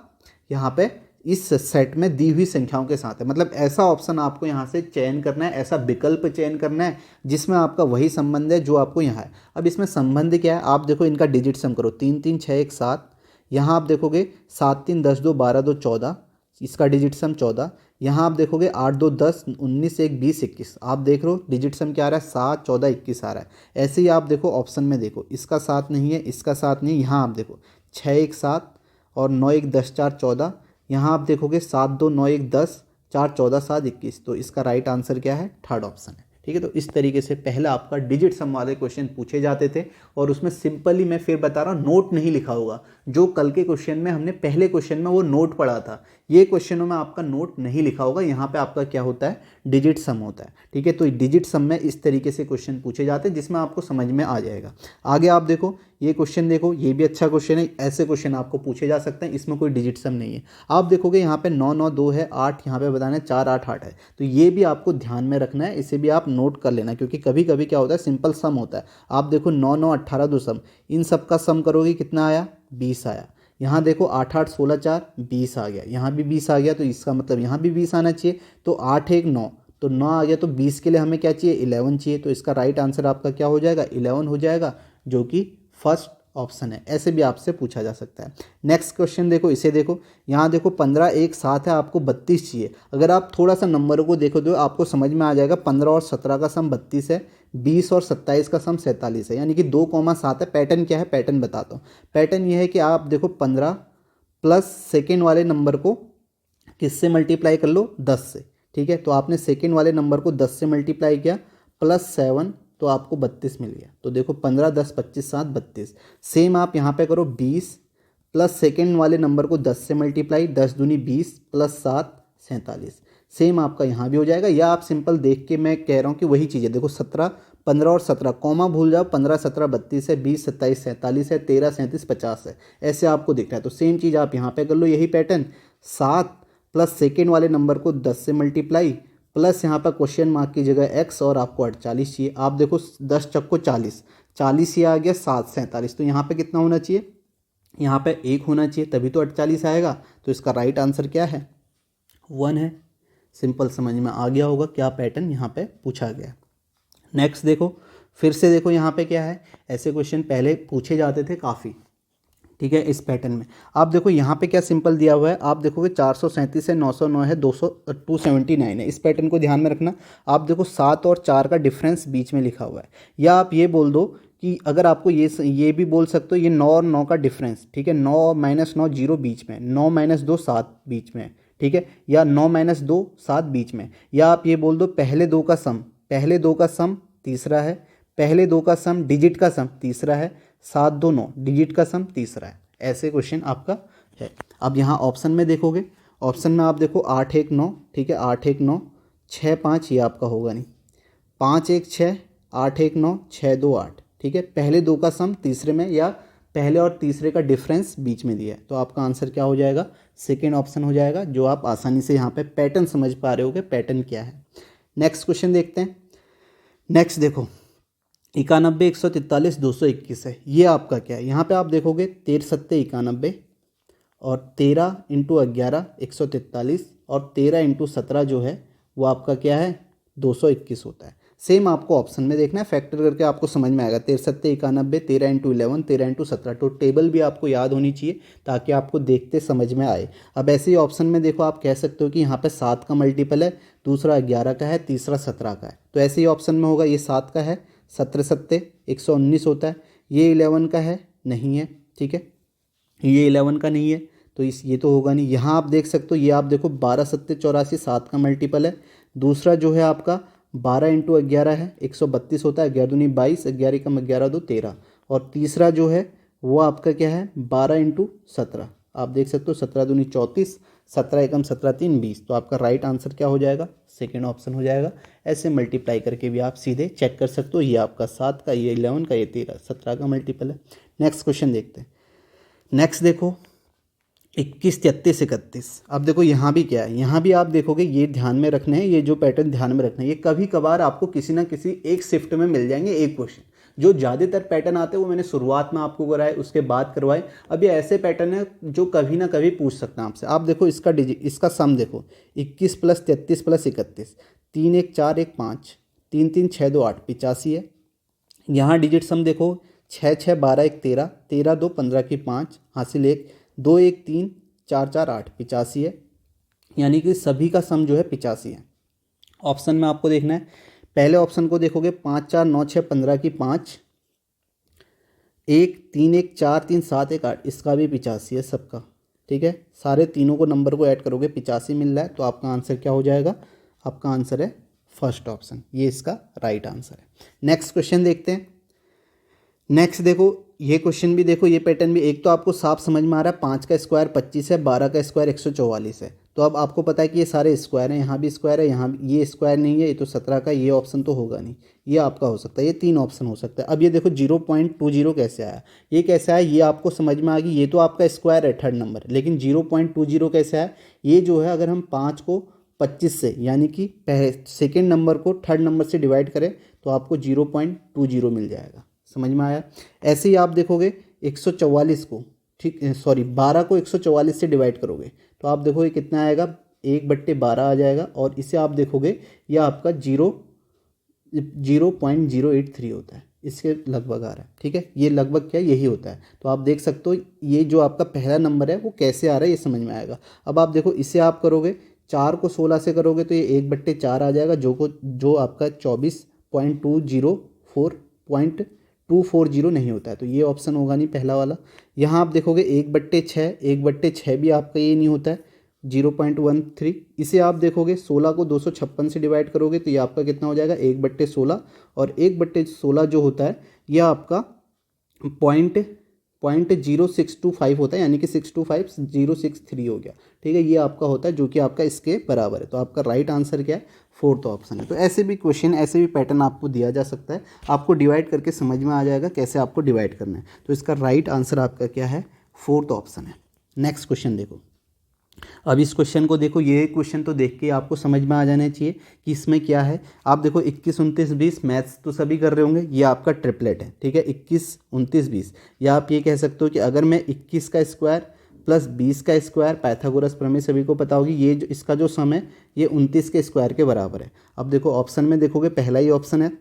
Speaker 1: यहाँ पे इस सेट में दी हुई संख्याओं के साथ है। मतलब ऐसा ऑप्शन आपको यहाँ से चयन करना है, ऐसा विकल्प चयन करना है जिसमें आपका वही संबंध है जो आपको यहाँ है। अब इसमें संबंध क्या है, आप देखो इनका डिजिट सम करो, 3 3 6 1 7, यहाँ आप देखोगे 7 3 10 2 12 2 14, इसका डिजिट सम 14। यहाँ आप देखोगे 8 2 10 19 1 20 21, आप देख लो डिजिट सम क्या आ रहा है 7 14 21 आ रहा है। ऐसे ही आप देखो ऑप्शन में देखो, इसका 7 नहीं है, इसका 7 नहीं है, यहाँ आप देखो 6 1 7 और 9 1 10 4 14, यहाँ आप देखोगे 7 2 9 1 10 4 14 7 21, तो इसका राइट आंसर क्या है, थर्ड ऑप्शन है, ठीक है। तो इस तरीके से पहले आपका डिजिट सम वाले क्वेश्चन पूछे जाते थे और उसमें सिंपली मैं फिर बता रहा हूँ नोट नहीं लिखा होगा, जो कल के क्वेश्चन में हमने पहले क्वेश्चन में वो नोट पढ़ा था, ये क्वेश्चनों में आपका नोट नहीं लिखा होगा, यहाँ पे आपका क्या होता है डिजिट सम होता है, ठीक है। तो डिजिट सम में इस तरीके से क्वेश्चन पूछे जाते हैं जिसमें आपको समझ में आ जाएगा। आगे आप देखो ये क्वेश्चन देखो, ये भी अच्छा क्वेश्चन है, ऐसे क्वेश्चन आपको पूछे जा सकते हैं, इसमें कोई डिजिट सम नहीं है। आप देखोगे यहाँ पे 9 9 2 है, 8 यहाँ पे बताना है, 4 8 8 है, तो ये भी आपको ध्यान में रखना है, इसे भी आप नोट कर लेना, क्योंकि कभी कभी क्या होता है सिंपल सम होता है। आप देखो 9 9 18 2 सम, इन सब का सम करोगे कितना आया, 20 आया। यहाँ देखो 8 8 16 4 20 आ गया, यहाँ भी 20 आ गया, तो इसका मतलब यहाँ भी 20 आना चाहिए, तो 8 1 9, तो 9 आ गया, तो 20 के लिए हमें क्या चाहिए 11 चाहिए, तो इसका राइट आंसर आपका क्या हो जाएगा 11 हो जाएगा, जो कि फर्स्ट ऑप्शन है। ऐसे भी आपसे पूछा जा सकता है। नेक्स्ट क्वेश्चन देखो, इसे देखो, यहाँ देखो 15 1 7 है, आपको 32 चाहिए। अगर आप थोड़ा सा नंबरों को देखो तो आपको समझ में आ जाएगा, 15 और 17 का सम 32 है, 20 और 27 का सम 47 है, यानी कि 2,7 है। पैटर्न क्या है, पैटर्न बताता हूँ। पैटर्न ये है कि आप देखो 15 प्लस सेकेंड वाले नंबर को किससे मल्टीप्लाई कर लो, 10 से, ठीक है। तो आपने सेकेंड वाले नंबर को 10 से मल्टीप्लाई किया, प्लस 7, तो आपको 32 मिल गया। तो देखो 15 10 25 7 32। सेम आप यहाँ पे करो 20 प्लस सेकेंड वाले नंबर को 10 से मल्टीप्लाई, 10 दूनी 20 प्लस 7 47। सेम आपका यहाँ भी हो जाएगा, या आप सिंपल देख के मैं कह रहा हूँ कि वही चीज़ है। देखो 17 15 और 17 कॉमा भूल जाओ, 15 17 32 है, 20 27 47 है, 13 37 50 है, ऐसे आपको दिख रहा है। तो सेम चीज़ आप यहाँ पे कर लो, यही पैटर्न 7 प्लस सेकेंड वाले नंबर को 10 से मल्टीप्लाई प्लस यहाँ पर क्वेश्चन मार्क की जगह x और आपको 48 चाहिए। आप देखो 10 चक्को 40, 40 ये आ गया 7 47, तो यहाँ पे कितना होना चाहिए, यहाँ पे 1 होना चाहिए, तभी तो 48 आएगा। तो इसका राइट आंसर क्या है, 1 है। सिंपल, समझ में आ गया होगा क्या पैटर्न यहाँ पे पूछा गया। नेक्स्ट देखो, फिर से देखो यहाँ पे क्या है, ऐसे क्वेश्चन पहले पूछे जाते थे काफ़ी, ठीक है, इस पैटर्न में। आप देखो यहाँ पे क्या सिंपल दिया हुआ है, आप देखोगे 437 है, 909 है, 279 है। इस पैटर्न को ध्यान में रखना। आप देखो 7 और 4 का डिफरेंस बीच में लिखा हुआ है, या आप ये बोल दो कि अगर आपको ये भी बोल सकते हो ये 9 और 9 का डिफरेंस, ठीक है, 9 - 9 0 बीच में, 9 - 2 7 बीच में, ठीक है, या 9 - 2 7 बीच में, या आप ये बोल दो पहले दो का सम, पहले दो का सम तीसरा है, पहले दो का सम डिजिट का सम तीसरा है, 7 2 9 डिजिट का सम तीसरा है। ऐसे क्वेश्चन आपका है। अब यहाँ ऑप्शन में देखोगे, ऑप्शन में आप देखो 8 1 9, ठीक है, 8 1 9, 6 5 ये आपका होगा नहीं, 5 1 6, 8 1 9, 6 2 8, ठीक है, पहले दो का सम तीसरे में या पहले और तीसरे का डिफरेंस बीच में दिया है। तो आपका आंसर क्या हो जाएगा, सेकेंड ऑप्शन हो जाएगा, जो आप आसानी से यहाँ पे पैटर्न समझ पा रहे होगे पैटर्न क्या है। नेक्स्ट क्वेश्चन देखते हैं। नेक्स्ट देखो 91 143 221 है, ये आपका क्या है। यहाँ पे आप देखोगे 13 7 91 और 13 × 11 143 और 13 × 17 जो है वो आपका क्या है 221 होता है। सेम आपको ऑप्शन में देखना है, फैक्टर करके आपको समझ में आएगा। 13 7 91, 13 × 11, 13 × 17, तो टेबल भी आपको याद होनी चाहिए ताकि आपको देखते समझ में आए। अब ऐसे ही ऑप्शन में देखो आप कह सकते हो कि यहाँ पे 7 का मल्टीपल है, दूसरा 11 का है, तीसरा 17 का है, तो ऐसे ही ऑप्शन में होगा ये 7 का है, 17 7 119 होता है, ये 11 का है नहीं है, ठीक है, ये 11 का नहीं है, तो ये तो होगा नहीं। यहाँ आप देख सकते हो, ये आप देखो 12 7 84 7 का मल्टीपल है, दूसरा जो है आपका 12 × 11 है 132 होता है, 11 दूनी 22, 11 कम 11 2 13, और तीसरा जो है वो आपका क्या है 12 × 17, आप देख सकते हो 17 दूनी 34, 17 एकम 17 3 20, तो आपका राइट आंसर क्या हो जाएगा, सेकेंड ऑप्शन हो जाएगा। ऐसे मल्टीप्लाई करके भी आप सीधे चेक कर सकते हो, ये आपका 7 का, ये 11 का, ये 13 17 का मल्टीपल है। नेक्स्ट क्वेश्चन देखते हैं। नेक्स्ट देखो 21 33 31। अब देखो यहाँ भी क्या है, यहाँ भी आप देखोगे ये ध्यान में रखना है, ये जो पैटर्न ध्यान में रखना है, ये कभी कभार आपको किसी ना किसी एक शिफ्ट में मिल जाएंगे एक क्वेश्चन। जो ज़्यादातर पैटर्न आते हैं वो मैंने शुरुआत में आपको कराए, उसके बाद करवाए। अब ये ऐसे पैटर्न है जो कभी ना कभी पूछ सकते हैं आपसे। आप देखो इसका सम देखो 21 + 33 + 31, 3 1 4 1 5, 3 3 6 2 8 85 है। यहाँ डिजिट सम देखो 6 6 12 1 13, 13 2 15 की 5 हासिल 1, 2 1 3 4 4 8 85 है, यानी कि सभी का सम जो है 85 है। ऑप्शन में आपको देखना है, पहले ऑप्शन को देखोगे 5 4 9 6 15 की 5, 1 3 1 4 3 7 1 8, इसका भी 85 है सबका, ठीक है, सारे तीनों को नंबर को ऐड करोगे 85 मिल रहा है, तो आपका आंसर क्या हो जाएगा, आपका आंसर है फर्स्ट ऑप्शन, ये इसका राइट आंसर है। नेक्स्ट क्वेश्चन देखते हैं। नेक्स्ट देखो ये क्वेश्चन भी देखो, ये पैटर्न भी एक तो आपको साफ समझ में आ रहा है, 5 का स्क्वायर 25 है, 12 का स्क्वायर 144 है, तो अब आपको पता है कि ये सारे स्क्वायर हैं, यहाँ भी स्क्वायर है, यहाँ ये स्क्वायर नहीं है, ये तो 17 का, ये ऑप्शन तो होगा नहीं, ये आपका हो सकता है, ये 3 ऑप्शन हो सकता है। अब ये देखो 0.20 कैसे आया, ये कैसे आया ये आपको समझ में आ गई, ये तो आपका स्क्वायर है थर्ड नंबर, लेकिन 0.20 कैसे आया, ये जो है अगर हम 5 को 25 से यानी कि सेकेंड नंबर को थर्ड नंबर से डिवाइड करें तो आपको 0.20 मिल जाएगा, समझ में आया। ऐसे ही आप देखोगे 144 को, ठीक, सॉरी 12 को 144 से डिवाइड करोगे तो आप देखोगे कितना आएगा, 1/12 आ जाएगा, और इसे आप देखोगे यह आपका 0.083 होता है, इसके लगभग आ रहा है, ठीक है, ये लगभग क्या यही होता है। तो आप देख सकते हो ये जो आपका पहला नंबर है वो कैसे आ रहा है ये समझ में आएगा। अब आप देखो इसे आप करोगे 4 को 16 से करोगे तो ये 1/4 आ जाएगा, जो आपका 24.240 नहीं होता है, तो ये ऑप्शन होगा नहीं पहला वाला। यहाँ आप देखोगे 1/6, 1/6 भी आपका ये नहीं होता है, 0.13। इसे आप देखोगे 16 को 256 से डिवाइड करोगे तो ये आपका कितना हो जाएगा 1/16, और 1/16 जो होता है यह आपका 0.0625 होता है, यानी कि 625063 हो गया, ठीक है, ये आपका होता है जो कि आपका इसके बराबर है। तो आपका राइट आंसर क्या है, फोर्थ ऑप्शन है। तो ऐसे भी क्वेश्चन, ऐसे भी पैटर्न आपको दिया जा सकता है, आपको डिवाइड करके समझ में आ जाएगा कैसे आपको डिवाइड करना है। तो इसका राइट आंसर आपका क्या है, फोर्थ ऑप्शन है। नेक्स्ट क्वेश्चन देखो, अब इस क्वेश्चन को देखो, ये क्वेश्चन तो देख के आपको समझ में आ जाना चाहिए कि इसमें क्या है। आप देखो 21, 29, 20 मैथ्स तो सभी कर रहे होंगे, ये आपका ट्रिपलेट है, ठीक है। 21, 29, 20, या आप ये कह सकते हो कि अगर मैं 21 का स्क्वायर प्लस 20 का स्क्वायर, पाइथागोरस प्रमेय सभी को पता होगी, ये जो इसका जो सम है ये 29 के स्क्वायर के बराबर है। अब देखो ऑप्शन में देखोगे, पहला ही ऑप्शन है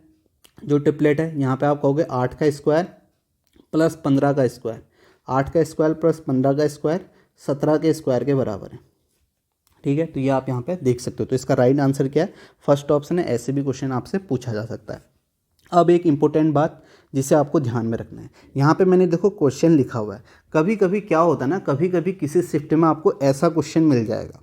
Speaker 1: जो ट्रिपलेट है, यहाँ पे आप कहोगे 8 का स्क्वायर प्लस 15 का स्क्वायर, 8 का स्क्वायर प्लस 15 का स्क्वायर 17 के स्क्वायर के बराबर है, ठीक है। तो ये आप यहाँ पे देख सकते हो। तो इसका राइट आंसर क्या है, फर्स्ट ऑप्शन है। ऐसे भी क्वेश्चन आपसे पूछा जा सकता है। अब एक इंपॉर्टेंट बात जिसे आपको ध्यान में रखना है, यहाँ पे मैंने देखो क्वेश्चन लिखा हुआ है। कभी कभी क्या होता है ना, कभी कभी किसी शिफ्ट में आपको ऐसा क्वेश्चन मिल जाएगा,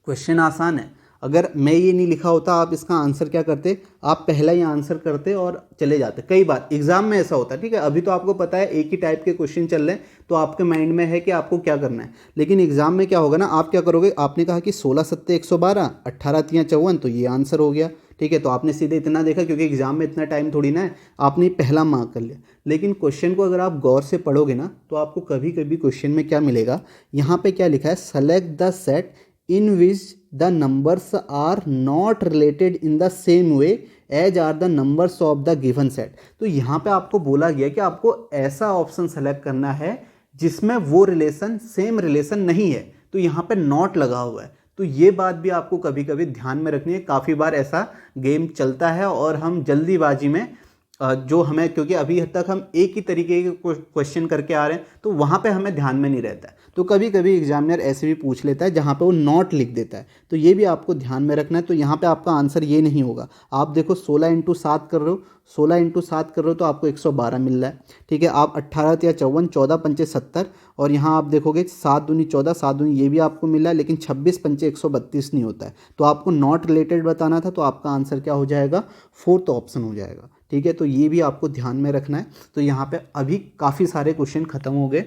Speaker 1: क्वेश्चन आसान है, अगर मैं ये नहीं लिखा होता आप इसका आंसर क्या करते, आप पहला ही आंसर करते और चले जाते। कई बार एग्जाम में ऐसा होता है, ठीक है। अभी तो आपको पता है एक ही टाइप के क्वेश्चन चल रहे हैं, तो आपके माइंड में है कि आपको क्या करना है, लेकिन एग्जाम में क्या होगा ना, आप क्या करोगे, आपने कहा कि 16 सत्ते 112, 18 तियाँ 54, तो ये आंसर हो गया, ठीक है। तो आपने सीधे इतना देखा, क्योंकि एग्जाम में इतना टाइम थोड़ी ना है, आपने पहला मार्क कर लिया। लेकिन क्वेश्चन को अगर आप गौर से पढ़ोगे ना, तो आपको कभी कभी क्वेश्चन में क्या मिलेगा, यहाँ पे क्या लिखा है, select the set in which the numbers are not related in the same way as are the numbers of the given set। तो यहाँ पे आपको बोला गया कि आपको ऐसा ऑप्शन सेलेक्ट करना है जिसमें वो रिलेशन सेम रिलेशन नहीं है, तो यहाँ पे नॉट लगा हुआ है। तो ये बात भी आपको कभी कभी ध्यान में रखनी है। काफ़ी बार ऐसा गेम चलता है और हम जल्दीबाजी में जो हमें, क्योंकि अभी तक हम एक ही तरीके के क्वेश्चन करके आ रहे हैं, तो वहाँ पे हमें ध्यान में नहीं रहता है। तो कभी कभी एग्जामिनर ऐसे भी पूछ लेता है जहाँ पे वो नॉट लिख देता है, तो ये भी आपको ध्यान में रखना है। तो यहाँ पे आपका आंसर ये नहीं होगा। आप देखो 16 इंटू 7 कर रहे हो, 16 इंटू 7 कर रहे हो तो आपको 112 मिल रहा है, ठीक है। आप 18 या 54, 14 पंचे 70, और यहाँ आप देखोगे 7 दूनी 14, 7 दूनी ये भी आपको मिला है, लेकिन 26 पंचे 132 नहीं होता है। तो आपको नॉट रिलेटेड बताना था, तो आपका आंसर क्या हो जाएगा, फोर्थ ऑप्शन हो जाएगा, ठीक है। तो ये भी आपको ध्यान में रखना है। तो यहाँ पे अभी काफ़ी सारे क्वेश्चन खत्म हो गए।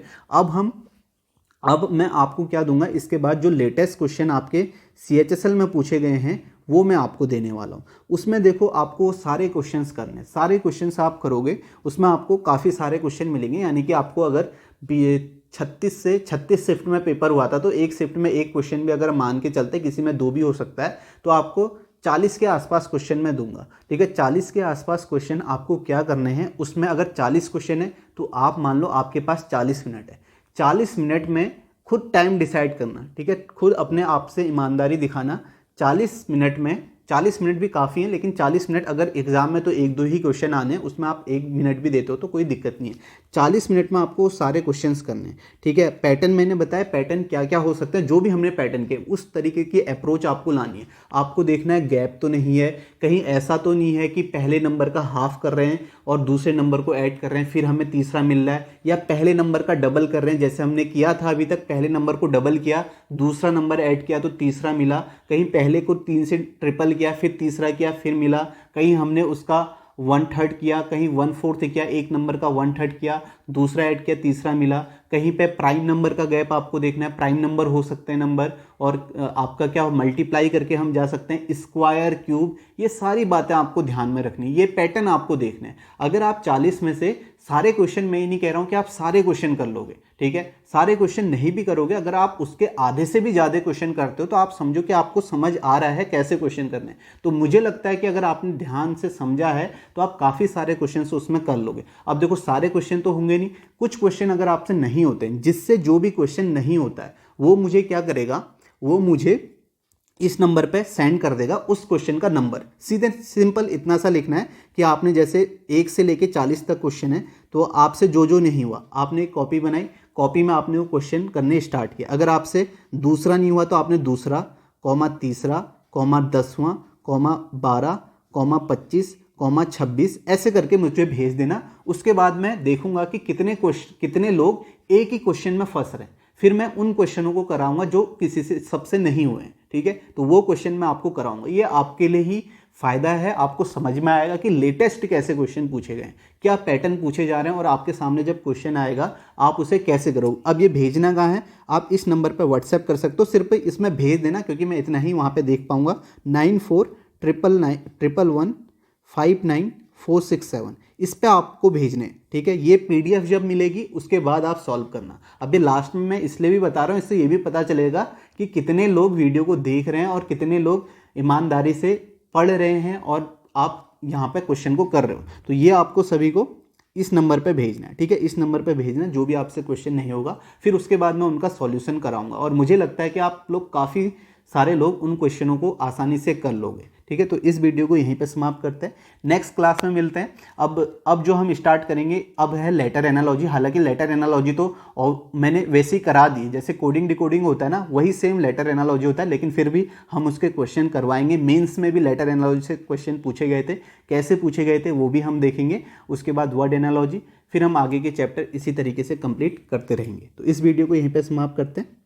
Speaker 1: अब मैं आपको क्या दूंगा, इसके बाद जो लेटेस्ट क्वेश्चन आपके CHSL में पूछे गए हैं वो मैं आपको देने वाला हूँ। उसमें देखो आपको सारे क्वेश्चंस करने, सारे क्वेश्चंस आप करोगे, उसमें आपको काफ़ी सारे क्वेश्चन मिलेंगे। यानी कि आपको अगर 36 शिफ्ट में पेपर हुआ था, तो एक शिफ्ट में एक क्वेश्चन भी अगर मान के चलते, किसी में 2 भी हो सकता है, तो आपको 40 के आसपास क्वेश्चन मैं दूंगा, ठीक है। 40 के आसपास क्वेश्चन आपको क्या करने हैं, उसमें अगर 40 क्वेश्चन है तो आप मान लो आपके पास 40 मिनट है। 40 मिनट में खुद टाइम डिसाइड करना, ठीक है, खुद अपने आप से ईमानदारी दिखाना। 40 मिनट में, 40 मिनट भी काफ़ी है, लेकिन 40 मिनट अगर एग्जाम में तो 1-2 ही क्वेश्चन आने हैं, उसमें आप 1 मिनट भी देते हो तो कोई दिक्कत नहीं है। 40 मिनट में आपको सारे क्वेश्चंस करने हैं, ठीक है। पैटर्न मैंने बताया, पैटर्न क्या क्या हो सकता है, जो भी हमने पैटर्न के उस तरीके की अप्रोच आपको लानी है। आपको देखना है गैप तो नहीं है, कहीं ऐसा तो नहीं है कि पहले नंबर का हाफ कर रहे हैं और दूसरे नंबर को ऐड कर रहे हैं फिर हमें तीसरा मिल रहा है, या पहले नंबर का डबल कर रहे हैं जैसे हमने किया था अभी तक, पहले नंबर को डबल किया, दूसरा नंबर ऐड किया तो तीसरा मिला, कहीं पहले को 3 से ट्रिपल किया फिर तीसरा किया फिर मिला, कहीं हमने उसका 1/3 किया, कहीं 1/4 किया, एक नंबर का 1/3 किया, दूसरा ऐड किया तीसरा मिला, कहीं पे प्राइम नंबर का गैप आपको देखना है, प्राइम नंबर हो सकते हैं नंबर, और आपका क्या मल्टीप्लाई करके हम जा सकते हैं, स्क्वायर, क्यूब, ये सारी बातें आपको ध्यान में रखनी है। ये पैटर्न आपको देखना है। अगर आप 40 में से सारे क्वेश्चन, मैं ये नहीं कह रहा हूं कि आप सारे क्वेश्चन कर लोगे, ठीक है, सारे क्वेश्चन नहीं भी करोगे, अगर आप उसके आधे से भी ज्यादा क्वेश्चन करते हो तो आप समझो कि आपको समझ आ रहा है कैसे क्वेश्चन करने हैं। तो मुझे लगता है कि अगर आपने ध्यान से समझा है तो आप काफी सारे क्वेश्चन उसमें कर लोगे। अब देखो सारे क्वेश्चन तो होंगे नहीं, कुछ क्वेश्चन अगर आपसे नहीं होते हैं, जिससे जो भी क्वेश्चन नहीं होता है वो मुझे क्या करेगा, वो मुझे इस नंबर पे सेंड कर देगा उस क्वेश्चन का नंबर। सीधे सिंपल इतना सा लिखना है कि आपने जैसे 1 से लेके 40 तक क्वेश्चन है, तो आपसे जो जो नहीं हुआ आपने एक कॉपी बनाई, कॉपी में आपने वो क्वेश्चन करने स्टार्ट किया। अगर आपसे दूसरा नहीं हुआ तो आपने दूसरा, कॉमा तीसरा, कॉमा 10वां, कॉमा 12, कॉमा 25, कॉमा 26, ऐसे करके मुझे भेज देना। उसके बाद मैं देखूंगा कि कितने लोग एक ही क्वेश्चन में फंस रहे हैं, फिर मैं उन क्वेश्चनों को कराऊंगा जो किसी से सबसे नहीं हुए हैं, ठीक है। तो वो क्वेश्चन मैं आपको कराऊंगा। ये आपके लिए ही फायदा है, आपको समझ में आएगा कि लेटेस्ट कैसे क्वेश्चन पूछे गए, क्या पैटर्न पूछे जा रहे हैं, और आपके सामने जब क्वेश्चन आएगा आप उसे कैसे करोगे। अब ये भेजना कहाँ है, आप इस नंबर पर व्हाट्सएप कर सकते हो, सिर्फ इसमें भेज देना, क्योंकि मैं इतना ही वहाँ पर देख पाऊंगा। 94991159 467, इस पे आपको भेजने, ठीक है। ये पीडीएफ जब मिलेगी उसके बाद आप सॉल्व करना। अभी लास्ट में मैं इसलिए भी बता रहा हूँ, इससे ये भी पता चलेगा कि कितने लोग वीडियो को देख रहे हैं और कितने लोग ईमानदारी से पढ़ रहे हैं और आप यहाँ पे क्वेश्चन को कर रहे हो। तो ये आपको सभी को इस नंबर पे भेजना है, ठीक है। इस नंबर पे भेजना है जो भी आपसे क्वेश्चन नहीं होगा, फिर उसके बाद मैं उनका सॉल्यूशन कराऊंगा और मुझे लगता है कि आप लोग काफ़ी सारे लोग उन क्वेश्चनों को आसानी से कर लोगे, ठीक है। तो इस वीडियो को यहीं पे समाप्त करते हैं, नेक्स्ट क्लास में मिलते हैं। अब जो हम स्टार्ट करेंगे अब है लेटर एनालॉजी। हालांकि लेटर एनालॉजी तो और मैंने वैसे ही करा दी, जैसे कोडिंग डिकोडिंग होता है ना, वही सेम लेटर एनालॉजी होता है, लेकिन फिर भी हम उसके क्वेश्चन करवाएंगे। मेंस में भी लेटर एनालॉजी से क्वेश्चन पूछे गए थे, कैसे पूछे गए थे वो भी हम देखेंगे। उसके बाद वर्ड एनालॉजी, फिर हम आगे के चैप्टर इसी तरीके से कंप्लीट करते रहेंगे। तो इस वीडियो को यहीं पर समाप्त करते हैं।